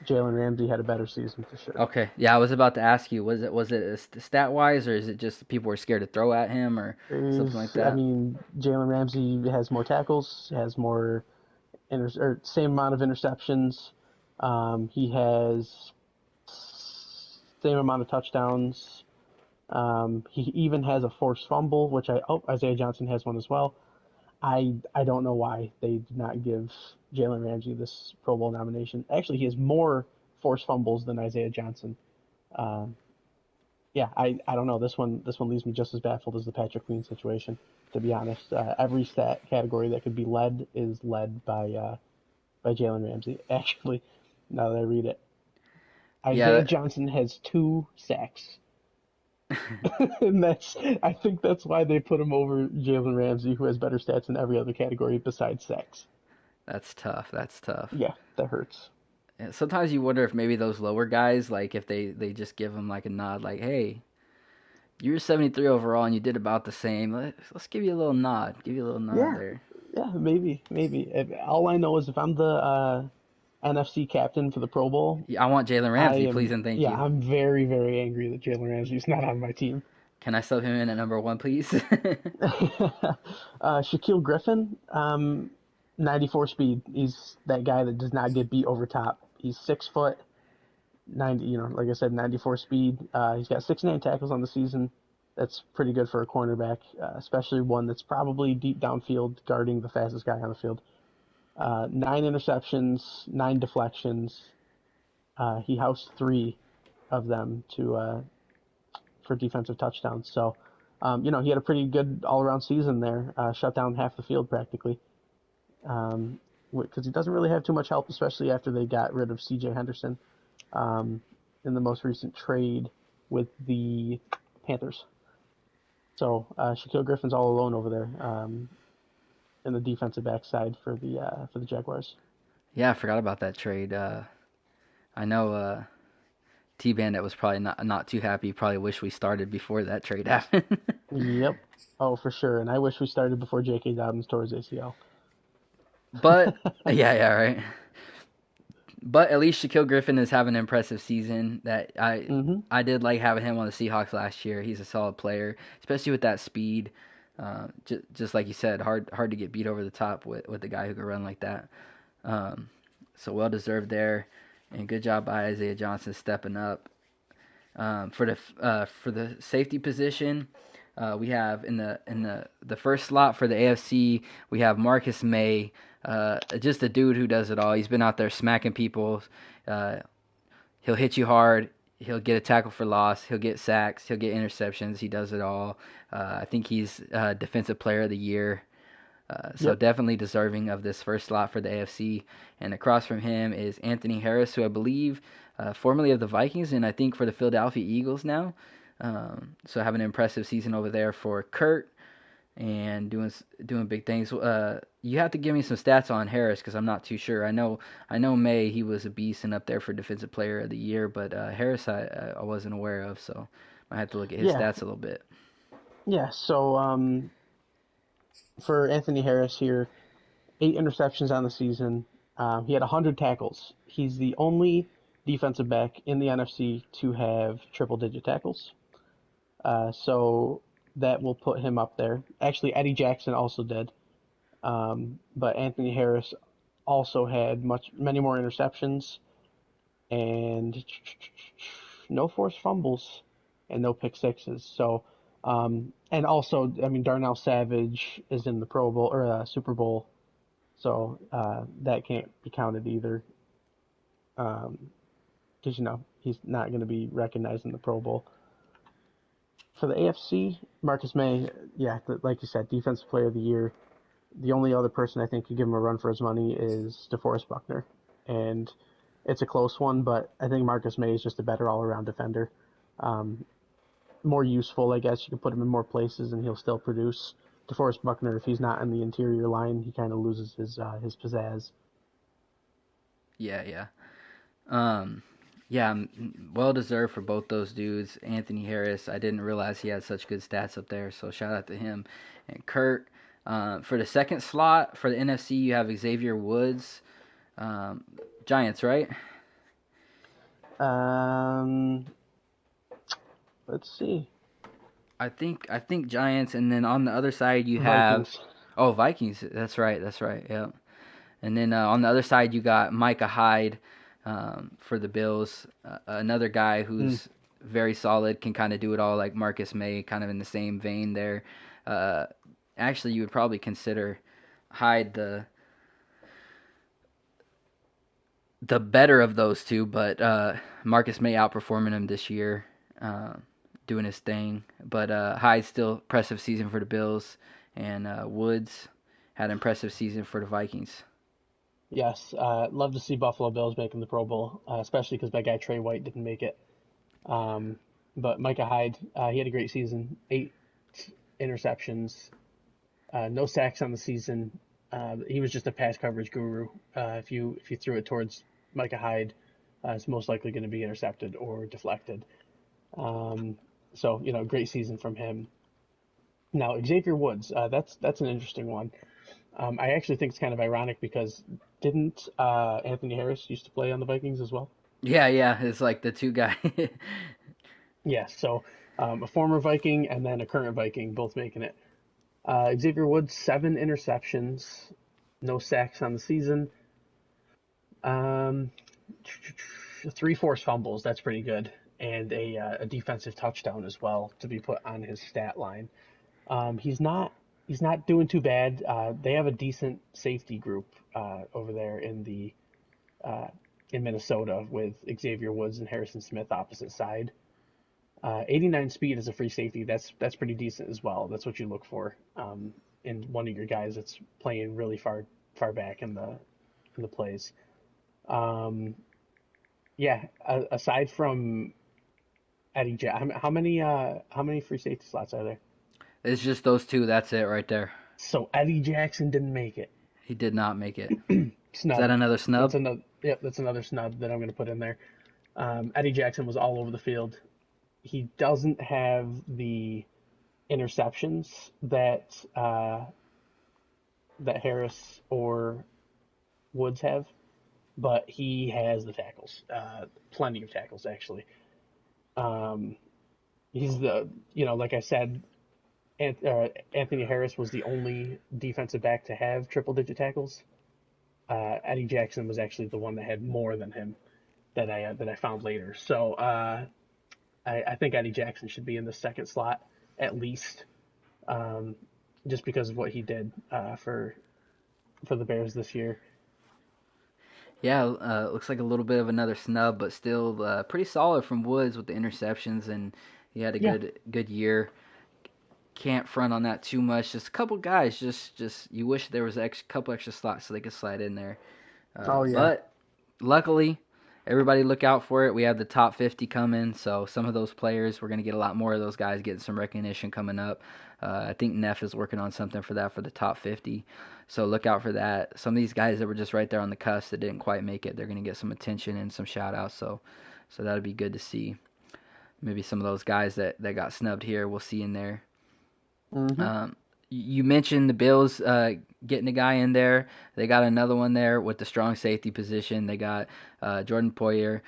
Jalen Ramsey had a better season for sure. okay, yeah, I was about to ask you, was it stat wise, or is it just people were scared to throw at him, or something like I that? mean, Jalen Ramsey has more tackles, has more same amount of interceptions. He has same amount of touchdowns. He even has a forced fumble, which Isaiah Johnson has one as well. I don't know why they did not give Jalen Ramsey this Pro Bowl nomination. Actually, he has more forced fumbles than Isaiah Johnson. Um, yeah, I don't know. This one leaves me just as baffled as the Patrick Queen situation. To be honest, every stat category that could be led is led by Jalen Ramsey. Actually, now that I read it, Isaiah Yeah, Johnson has 2 sacks. And I think that's why they put him over Jalen Ramsey, who has better stats in every other category besides sacks. that's tough. That's tough. Yeah, that hurts. And sometimes you wonder if maybe those lower guys, like if they just give them like a nod, like, hey, you were 73 overall and you did about the same. Let's give you a little nod. Give you a little nod Yeah, there. yeah, maybe. All I know is if I'm the NFC captain for the Pro Bowl, Yeah, I want Jalen I Ramsey, please am. and thank Yeah, you. I'm very, very angry that Jalen Ramsey's not on my team. Can I sub him in at number one, please? Shaquille Griffin, 94 speed. He's that guy that does not get beat over top. He's 6 foot, 90. Like I said, 94 speed. He's got 69 tackles on the season. That's pretty good for a cornerback, especially one that's probably deep downfield guarding the fastest guy on the field. 9 interceptions, 9 deflections. He housed 3 of them to for defensive touchdowns. So, he had a pretty good all-around season there. Shut down half the field practically. Because he doesn't really have too much help, especially after they got rid of C.J. Henderson um, in the most recent trade with the Panthers. So Shaquille Griffin's all alone over there in the defensive backside for the Jaguars. Yeah, I forgot about that trade. I know T Bandit was probably not too happy. Probably wish we started before that trade happened. Yep. Oh, for sure. And I wish we started before J.K. Dobbins tore his ACL. But yeah, right. But at least Shaquille Griffin is having an impressive season. That Mm-hmm. I did like having him on the Seahawks last year. He's a solid player, especially with that speed. Just like you said, hard to get beat over the top with a guy who can run like that. Um, so well deserved there, and good job by Isaiah Johnson stepping up. For the safety position, we have in the first slot for the AFC, we have Marcus May, just a dude who does it all. He's been out there smacking people. Uh, he'll hit you hard. He'll get a tackle for loss. He'll get sacks. He'll get interceptions. He does it all. I think he's Defensive Player of the Year. So Yep. definitely deserving of this first slot for the AFC. And across from him is Anthony Harris, who I believe formerly of the Vikings, and I think for the Philadelphia Eagles now. So having an impressive season over there for Kurt and doing big things. You have to give me some stats on Harris because I'm not too sure. I know May he was a beast and up there for Defensive Player of the Year, but Harris I wasn't aware of, so I have to look at his Yeah. stats a little bit. Yeah. So for Anthony Harris here, 8 interceptions on the season. He had 100 tackles. He's the only defensive back in the NFC to have triple-digit tackles. So that will put him up there. Actually, Eddie Jackson also did, but Anthony Harris also had many more interceptions and no forced fumbles and no pick sixes. So, and also, I mean, Darnell Savage is in the Pro Bowl or Super Bowl, so that can't be counted either, because he's not going to be recognized in the Pro Bowl. For the AFC, Marcus May, yeah, like you said, Defensive Player of the Year. The only other person I think could give him a run for his money is DeForest Buckner, and it's a close one, but I think Marcus May is just a better all-around defender. Um, More useful, I guess. You can put him in more places, and he'll still produce. DeForest Buckner, if he's not in the interior line, he kind of loses his pizzazz. Yeah, yeah. Um, yeah, well deserved for both those dudes. Anthony Harris, I didn't realize he had such good stats up there, so shout out to him. And Kurt, for the second slot for the NFC, you have Xavier Woods, um, Giants, right? Um, let's see, I think Giants, and then on the other side you have Vikings. Vikings. That's right, that's right. Yeah. And then on the other side you got Micah Hyde for the Bills, another guy Mm, who's very solid, can kind of do it all like Marcus May, kind of in the same vein there. Uh, Actually, you would probably consider Hyde the better of those two, but Marcus May outperforming him this year, uh, doing his thing. But Hyde still impressive season for the Bills, and Woods had an impressive season for the Vikings. Yes, love to see Buffalo Bills making the Pro Bowl, especially because my guy Trey White didn't make it. Um, but Micah Hyde, he had a great season, 8 interceptions, no sacks on the season. He was just a pass coverage guru. If you threw it towards Micah Hyde, it's most likely going to be intercepted or deflected. Um, so great season from him. Now Xavier Woods, that's an interesting one. I actually think it's kind of ironic because didn't Anthony Harris used to play on the Vikings as well? Yeah, yeah, it's like the two guys. Yeah, so a former Viking and then a current Viking both making it. Xavier Woods, 7 interceptions, no sacks on the season. Um, 3 forced fumbles, that's pretty good, and a defensive touchdown as well to be put on his stat line. He's not doing too bad. They have a decent safety group over there uh, in Minnesota with Xavier Woods and Harrison Smith opposite side. 89 speed as a free safety. That's pretty decent as well. That's what you look for in one of your guys that's playing really far back in the plays. Um, yeah. Aside from Eddie Jack, how many free safety slots are there? It's just those two. That's it right there. So Eddie Jackson didn't make it. He did not make it. Is that Snub. another That's snub? another. Yep, that's another snub that I'm going to put in there. Eddie Jackson was all over the field. He doesn't have the interceptions that Harris or Woods have, but he has the tackles, plenty of tackles actually. Um, he's like I said, Anthony Harris was the only defensive back to have triple-digit tackles. Eddie Jackson was actually the one that had more than him that I found later. So I think Eddie Jackson should be in the second slot at least, um, just because of what he did for the Bears this year. Yeah, looks like a little bit of another snub, but still pretty solid from Woods with the interceptions, and he had a Yeah. good year. Can't front on that too much. Just a couple guys, just you wish there was a couple extra slots so they could slide in there. Oh yeah. But luckily, everybody look out for it. We have the top 50 coming, so some of those players, we're going to get a lot more of those guys getting some recognition coming up. I think Neff is working on something for that for the top 50. So look out for that. Some of these guys that were just right there on the cusp that didn't quite make it, they're going to get some attention and some shout outs. So that'll be good to see. Maybe some of those guys that got snubbed here, we'll see in there. Hmm. Um, you mentioned the Bills getting a guy in there. They got another one there with the strong safety position. They got Jordan Poyer.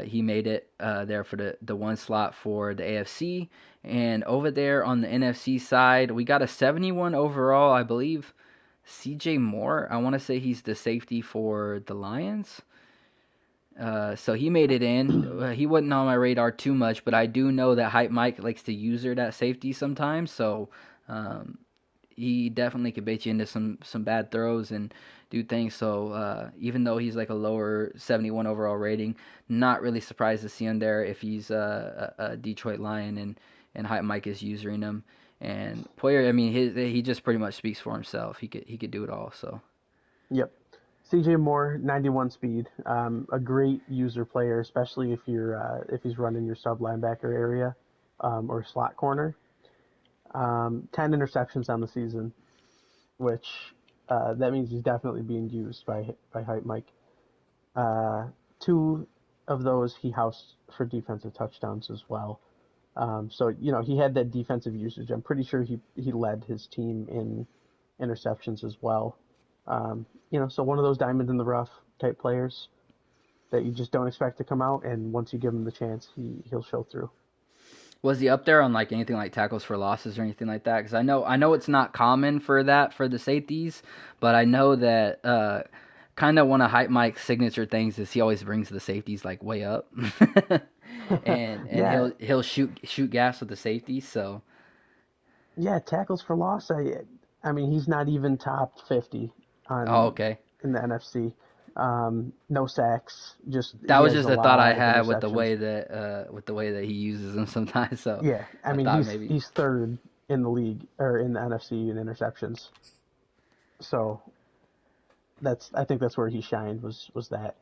He made it there for the one slot for the AFC. And over there on the NFC side, we got a 71 overall, I believe. CJ Moore. I want to say he's the safety for the Lions. So he made it in. He wasn't on my radar too much, but I do know that Hype Mike likes to use her that safety sometimes. So um, he definitely could bait you into some bad throws and do things. So even though he's like a lower 71 overall rating, not really surprised to see him there if he's a Detroit Lion and Hype Mike is using him. And Poyer, I mean, he just pretty much speaks for himself. He could do it all. So Yep. CJ Moore, 91 speed, a great user player, especially if he's running your sub linebacker area or slot corner. 10 interceptions on the season, which that means he's definitely being used by Hype Mike. Uh, Two of those he housed for defensive touchdowns as well. So he had that defensive usage. I'm pretty sure he led his team in interceptions as well. So one of those diamond in the rough type players that you just don't expect to come out, and once you give him the chance, he'll show through. was he up there on like anything like tackles for losses or anything like that? Because I know it's not common for that for the safeties, but I know that kind of one of Hype Mike's signature things is he always brings the safeties like way up, and Yeah, he'll shoot gas with the safeties. So yeah, tackles for loss. I mean, he's not even top 50 oh, on okay. in the NFC. No sacks. Just That he was has just a a thought I lot of had with interceptions. the way that he uses them sometimes. So Yeah, I I mean thought he's maybe he's third in the league or in the NFC in interceptions. So I think that's where he shined was that.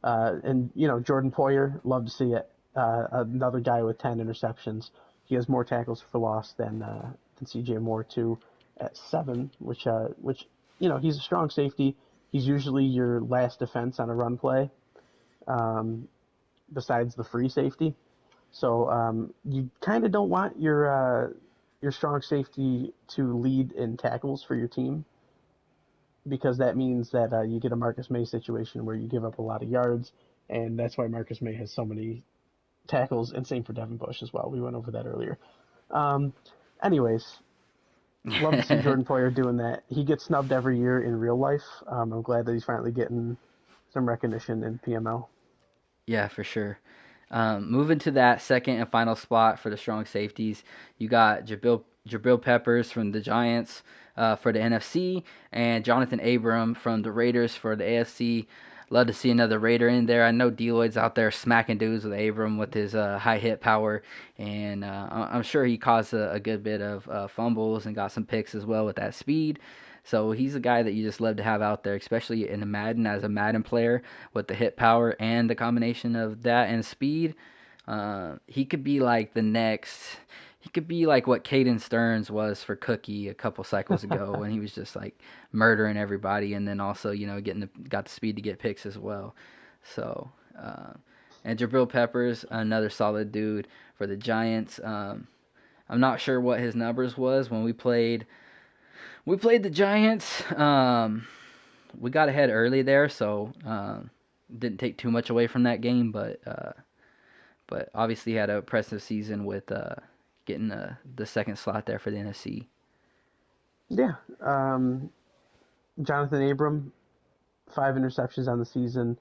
And Jordan Poyer, love to see it. Another guy with 10 interceptions. He has more tackles for loss than C.J. Moore too, at 7, which he's a strong safety. He's usually your last defense on a run play, um, besides the free safety. So you kind of don't want your strong safety to lead in tackles for your team because that means that you get a Marcus May situation where you give up a lot of yards, and that's why Marcus May has so many tackles, and same for Devin Bush as well. We went over that earlier. Um, anyways, love to see Jordan Poyer doing that. He gets snubbed every year in real life. I'm glad that he's finally getting some recognition in PML. yeah, for sure. Moving to that second and final spot for the strong safeties, you got Jabril Peppers from the Giants for the NFC, and Jonathan Abram from the Raiders for the AFC. Love to see another Raider in there. I know Deloid's out there smacking dudes with Abram with his high hit power, and I'm sure he caused a good bit of fumbles and got some picks as well with that speed. So he's a guy that you just love to have out there, especially in a Madden as a Madden player with the hit power and the combination of that and speed. He could be like the next. He could be like what Caden Stearns was for Cookie a couple cycles ago when he was just like murdering everybody, and then also got the speed to get picks as well. So and Jabril Peppers, another solid dude for the Giants. I'm not sure what his numbers was when we played. We played the Giants. We got ahead early there, so didn't take too much away from that game. But obviously had a impressive season with getting the second slot there for the NFC. Yeah, Jonathan Abram, 5 interceptions on the season.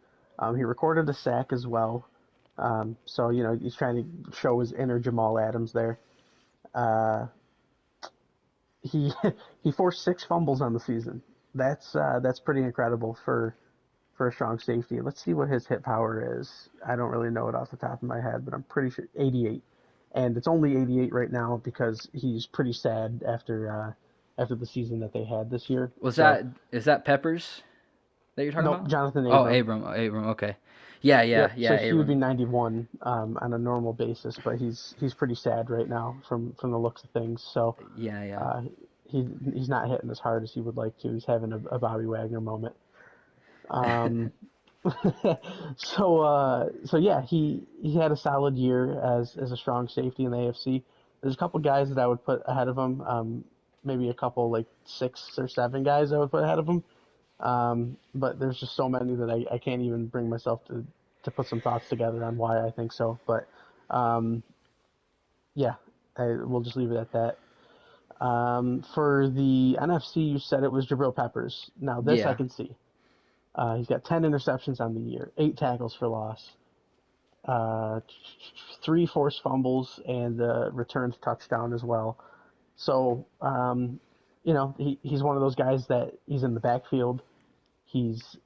He recorded a sack as well. So he's trying to show his inner Jamal Adams there. Uh, he he forced 6 fumbles on the season. That's pretty incredible for a strong safety. Let's see what his hit power is. I don't really know it off the top of my head, but I'm pretty sure 88. And it's only 88 right now because he's pretty sad after the season that they had this year. Was So that is that Peppers that you're talking nope, about? Jonathan Oh, Abram. Abram. Oh, Abram. Okay. Yeah, yeah, Yep. yeah. So he would be Abram. 91 on a normal basis, but he's pretty sad right now from the looks of things. So Yeah, yeah. uh, he he's not hitting as hard as he would like to. He's having a Bobby Wagner moment. Um, so yeah, he had a solid year as a strong safety in the AFC. There's a couple guys that I would put ahead of him. Maybe a couple like 6 or 7 guys I would put ahead of him. But there's just so many that I can't even bring myself to put some thoughts together on why I think so. But um, yeah, we'll just leave it at that. For the NFC, you said it was Jabril Peppers. Now this I Yeah. can see. He's got 10 interceptions on the year, 8 tackles for loss, uh, 3 forced fumbles, and the returned touchdown as well. So, he's one of those guys that he's in the backfield. He's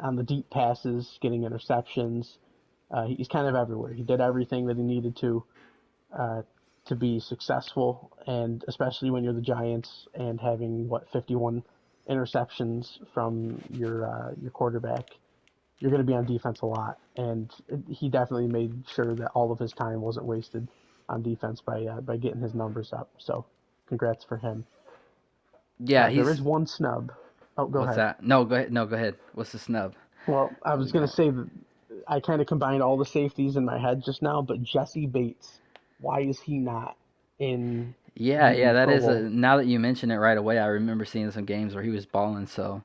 on the deep passes, getting interceptions. He's kind of everywhere. He did everything that he needed uh, to be successful, and especially when you're the Giants and having 51 interceptions from your quarterback, you're going to be on defense a lot, and he definitely made sure that all of his time wasn't wasted on defense by getting his numbers up. So, congrats for him. Yeah, There is he's one snub. Oh, go what's ahead. that? No, go ahead. No, go ahead. What's the snub? Well, I What was we going to got? say that I kind of combined all the safeties in my head just now, but Jesse Bates, why is he not in Yeah, yeah, the that Pro is Bowl? now that you mention it right away, I remember seeing some games where he was balling, so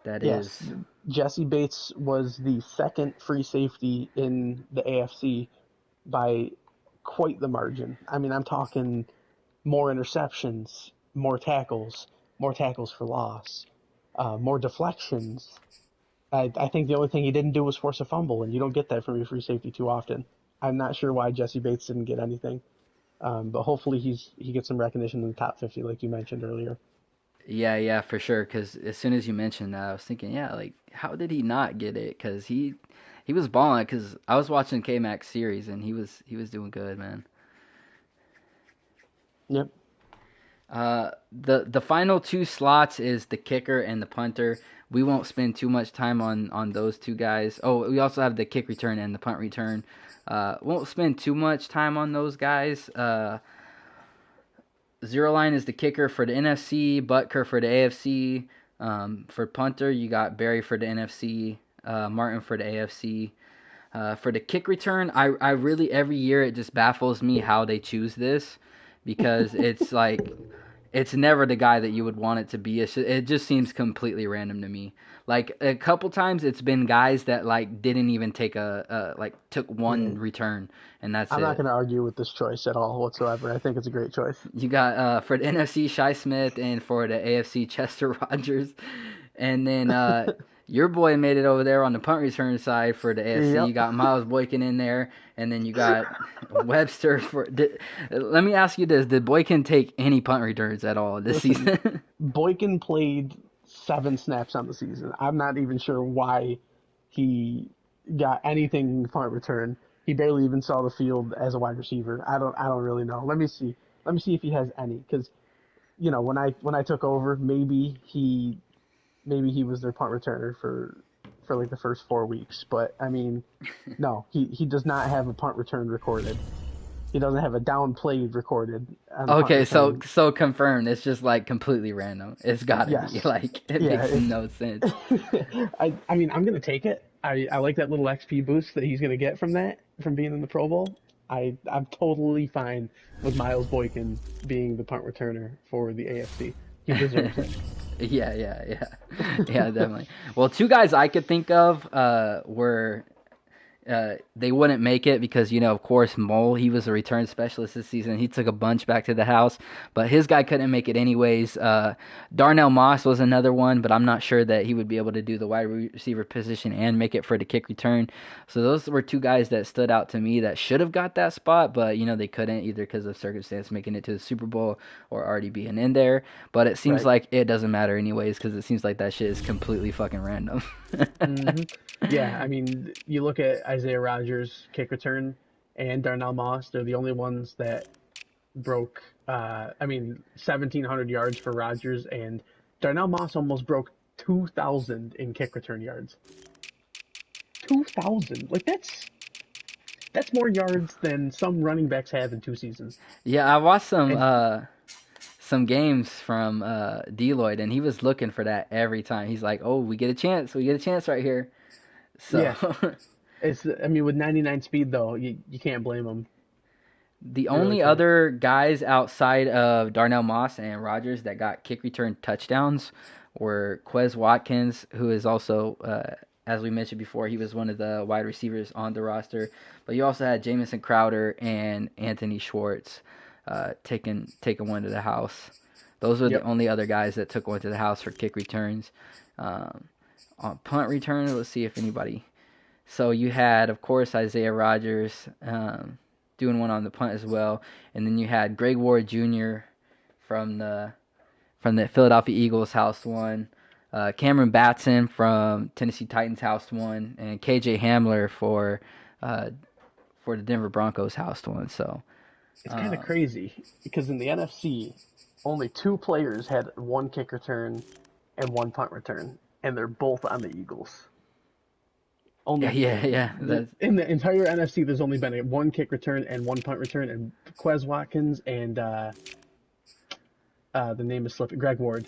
that Yes, is Jesse Bates was the second free safety in the AFC by quite the margin. I mean, I'm talking more interceptions, more tackles for loss. more deflections. I think the only thing he didn't do was force a fumble, and you don't get that from your free safety too often. I'm not sure why Jesse Bates didn't get anything, but hopefully he gets some recognition in the top 50, like you mentioned earlier. Yeah, yeah, for sure. Because as soon as you mentioned that, I was thinking, yeah, like how did he not get it? Because he was balling. Because I was watching K Max series and he was doing good, man. Yep. The final two slots is the kicker and the punter. We won't spend too much time on those two guys. Oh, we also have the kick return and the punt return. Won't spend too much time on those guys. Zero line is the kicker for the NFC, Butker for the AFC. For punter, you got Barry for the NFC, Martin for the AFC. For the kick return, I really every year it just baffles me how they choose this because it's like it's never the guy that you would want it to be. It just seems completely random to me. Like a couple times, it's been guys that like didn't even take like took one Yeah. return and that's I'm not it. going to argue with this choice at all whatsoever. I think it's a great choice. You got for the NFC Shy Smith and for the AFC Chester Rogers, and then your boy made it over there on the punt return side for the AFC. You Yep. got Miles Boykin in there, and then you got Webster for. Let me ask you this: did Boykin take any punt returns at all this Listen, season? Boykin played 7 snaps on the season. I'm not even sure why he got anything in punt return. He barely even saw the field as a wide receiver. I don't really know. Let me see. Let me see if he has any because when I took over, maybe he was their punt returner for like the first 4 weeks. But I mean, no, he does not have a punt return recorded. He doesn't have a down played recorded on a punt Okay, so return. so confirmed. It's just like completely random. It's gotta be Yes. like it Yeah, makes it's no sense. I mean I'm gonna take it. I like that little XP boost that he's gonna get from that from being in the Pro Bowl. I'm totally fine with Miles Boykin being the punt returner for the AFC. He deserves it. Yeah, yeah, yeah, yeah, definitely. Well, two guys I could think of were they wouldn't make it because of course Mole, he was a return specialist this season. He took a bunch back to the house, but his guy couldn't make it anyways. Darnell Moss was another one, but I'm not sure that he would be able to do the wide receiver position and make it for the kick return. So those were two guys that stood out to me that should have got that spot, but they couldn't either because of circumstance making it to the Super Bowl or already being in there. But it seems Right. like it doesn't matter anyways because it seems like that shit is completely fucking random. hmm Yeah, I mean, you look at Isaiah Rogers' kick return and Darnell Moss, they're the only ones that broke, 1,700 yards for Rogers, and Darnell Moss almost broke 2,000 in kick return yards. 2,000. Like, that's more yards than some running backs have in 2 seasons. Yeah, I watched And some games from Deloitte, and he was looking for that every time. He's like, "Oh, we get a chance right here." So yeah, with 99 speed, though, you can't blame him. the You really only can't. other guys outside of Darnell Moss and Rogers that got kick return touchdowns were Quez Watkins, who is also, as we mentioned before, he was one of the wide receivers on the roster. But you also had Jamison Crowder and Anthony Schwartz taking one to the house. Those were the Yep. only other guys that took one to the house for kick returns. Um, on punt returns, let's see if anybody. So you had, of course, Isaiah Rogers doing one on the punt as well, and then you had Greg Ward Jr. from the Philadelphia Eagles house one, Cameron Batson from Tennessee Titans house one, and KJ Hamler uh, for the Denver Broncos house one. So It's kind of um, crazy because in the NFC, only two players had one kick return and one punt return, and they're both on the Eagles. yeah, Only yeah, yeah. That's in the entire NFC, there's only been one kick return and one punt return, and Quez Watkins and the name is slipping, Greg Ward.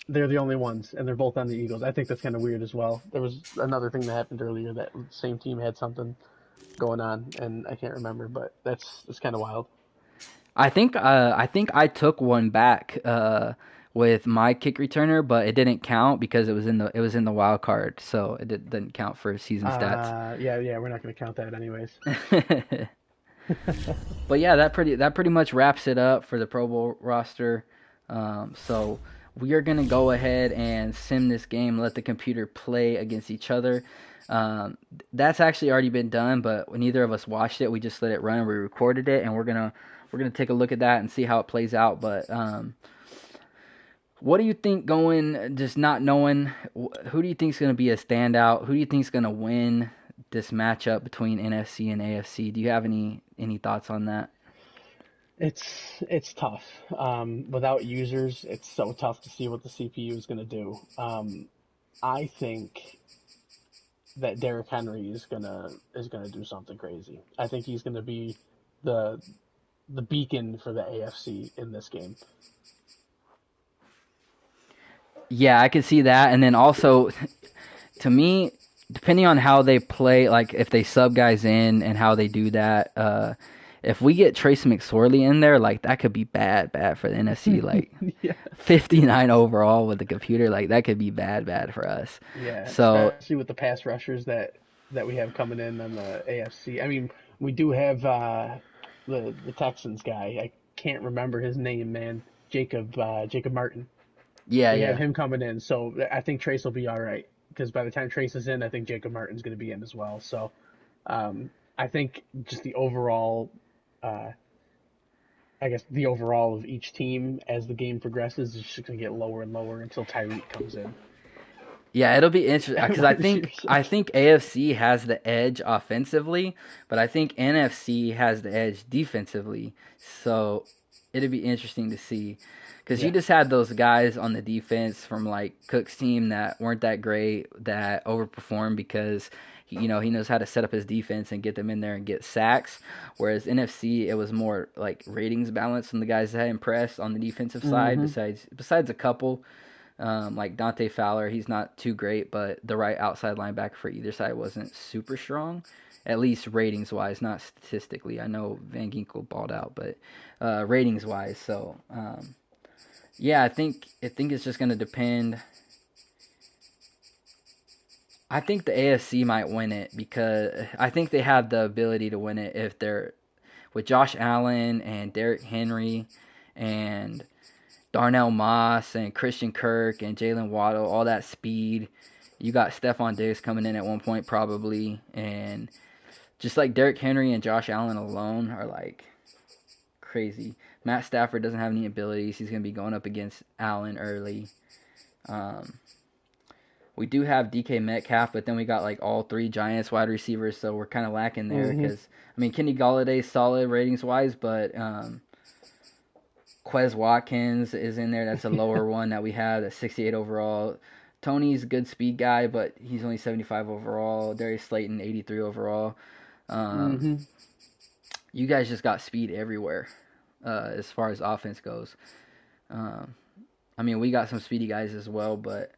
They're the only ones, and they're both on the Eagles. I think that's kind of weird as well. There was another thing that happened earlier that same team had something going on, and I can't remember, but that's kind of wild. I think I took one back with my kick returner, but it didn't count because it was in the wild card, so didn't count for season stats. Yeah, we're not going to count that anyways. But yeah, that pretty much wraps it up for the Pro Bowl roster. So we are gonna go ahead and sim this game, let the computer play against each other. Um, that's actually already been done, but neither of us watched it. We just let it run and we recorded it, and we're gonna take a look at that and see how it plays out. But what do you think going, just not knowing, who do you think is going to be a standout? Who do you think is going to win this matchup between NFC and AFC? Do you have any thoughts on that? It's tough. Without users, it's so tough to see what the CPU is going to do. I think that Derrick Henry is gonna do something crazy. I think he's gonna be the the beacon for the AFC in this game. Yeah, I could see that. And then also, to me, depending on how they play, like if they sub guys in and how they do that, if we get Trace McSorley in there, like that could be bad for the NFC. Like Yeah, 59 overall with the computer, like that could be bad for us. yeah, So especially with the pass rushers that we have coming in on the AFC. I mean, we do have the Texans guy. I can't remember his name, man. Jacob Martin. yeah, We have yeah. him coming in, so I think Trace will be all right. Because by the time Trace is in, I think Jacob Martin's going to be in as well. So I think just the overall, uh, I guess the overall of each team as the game progresses is just going to get lower and lower until Tyreek comes in Yeah, it'll be interesting at because I wide think receiver I six. think AFC has the edge offensively, but I think NFC has the edge defensively. So it'll be interesting to see because you Yeah. just had those guys on the defense from like Cook's team that weren't that great, that overperformed because he knows how to set up his defense and get them in there and get sacks. Whereas NFC, it was more like ratings balance from the guys that impressed on the defensive side. Mm-hmm. Besides a couple. Like Dante Fowler, he's not too great, but the right outside linebacker for either side wasn't super strong, at least ratings wise, not statistically. I know Van Ginkel balled out, but ratings wise. So yeah, I think it's just gonna depend. I think the AFC might win it because I think they have the ability to win it if they're with Josh Allen and Derrick Henry and Darnell Moss and Christian Kirk and Jalen Waddle, all that speed. You got Stephon Diggs coming in at one point probably, and just like Derrick Henry and Josh Allen alone are like crazy. Matt Stafford doesn't have any abilities. He's gonna be going up against Allen early. Um, we do have DK Metcalf, but then we got like all three Giants wide receivers, so we're kind of lacking there. Mm-hmm. Because I mean, Kenny Galladay's solid ratings wise, but Quez Watkins is in there. That's a lower one that we have. That's 68 overall. Tony's a good speed guy, but he's only 75 overall. Darius Slayton, 83 overall. Um, Mm-hmm. you guys just got speed everywhere as far as offense goes. Um, I mean, we got some speedy guys as well, but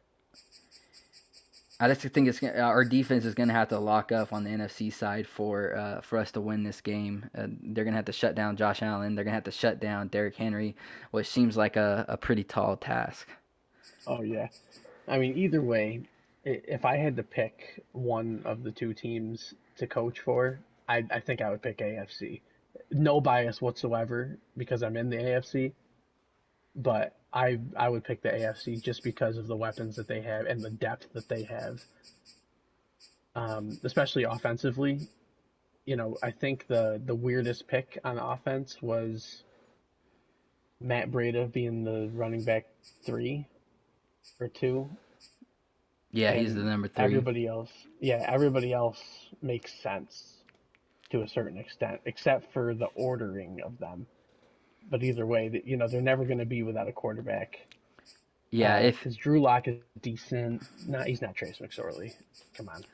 I just think our defense is going to have to lock up on the NFC side for us to win this game. They're going to have to shut down Josh Allen. They're going to have to shut down Derrick Henry, which seems like a pretty tall task. Oh yeah. I mean, either way, if I had to pick one of the two teams to coach for, I think I would pick AFC. No bias whatsoever because I'm in the AFC, but I would pick the AFC just because of the weapons that they have and the depth that they have, especially offensively. I think the weirdest pick on offense was Matt Breida being the running back 3 or 2, Yeah, he's the and number three. everybody else, yeah, everybody else makes sense to a certain extent, except for the ordering of them. But either way, they're never going to be without a quarterback. Yeah, if Because Drew Lock is decent. No, he's not Trace McSorley. Come on.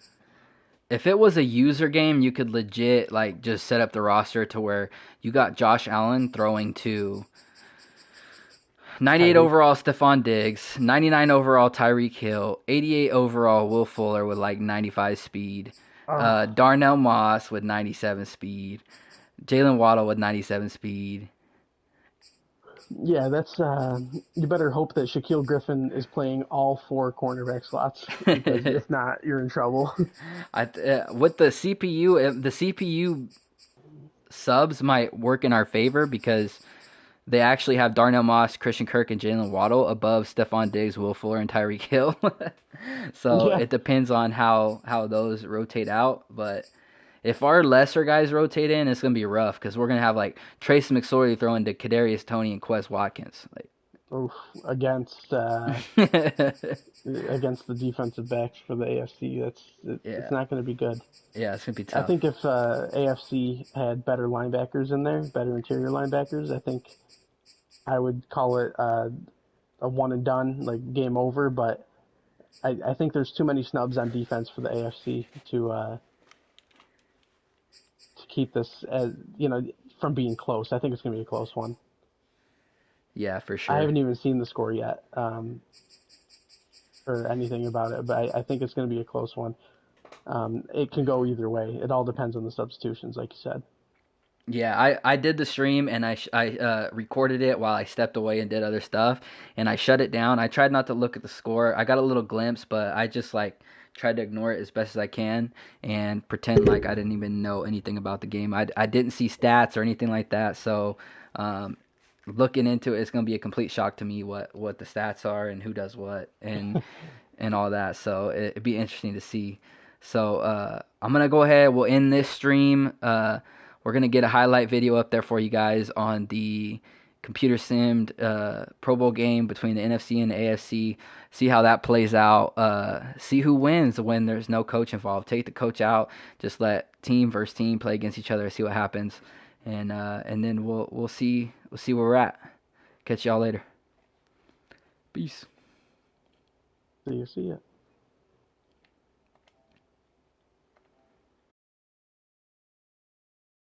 if it was a user game, you could legit like just set up the roster to where you got Josh Allen throwing to 98 Tyreek. overall Stephon Diggs, 99 overall Tyreek Hill, 88 overall Will Fuller with like 95 speed, Oh, Darnell Moss with 97 speed, Jalen Waddle with 97 speed. yeah, that's. You better hope that Shaquille Griffin is playing all 4 cornerback slots because if not, you're in trouble. With the CPU, the CPU subs might work in our favor because They actually have Darnell Moss, Christian Kirk, and Jalen Waddle above Stephon Diggs, Will Fuller, and Tyreek Hill. So Yeah. it depends on how those rotate out. But if our lesser guys rotate in, it's gonna be rough because we're gonna have like Trace McSorley throwing to Kadarius Toney and Quez Watkins. Oof, against against the defensive backs for the AFC. It's Yeah, not going to be good. yeah, it's gonna be I tough. think if AFC had better linebackers in there, better interior linebackers, I think I would call it a one and done, like game over. But I think there's too many snubs on defense for the AFC to keep this as from being close. I think it's going to be a close one. Yeah, for I sure. haven't even seen the score yet or anything about it, but I think it's going to be a close one. It can go either way. It all depends on the substitutions, like you said. Yeah, I did the stream and I recorded it while I stepped away and did other stuff and I shut it down. I tried not to look at the score. I got a little glimpse, but I just like tried to ignore it as best as I can and pretend like I didn't even know anything about the game. I didn't see stats or anything like that, so um, looking into it, it's gonna be a complete shock to me what the stats are and who does what and all that. So it'd be interesting to see. So I'm gonna go ahead. We'll end this stream. We're gonna get a highlight video up there for you guys on the computer simmed Pro Bowl game between the NFC and the AFC. See how that plays out. See who wins when there's no coach involved. Take the coach out. Just let team versus team play against each other. See what happens, and then we'll see where we're at. Catch y'all later. Peace. See you. See ya.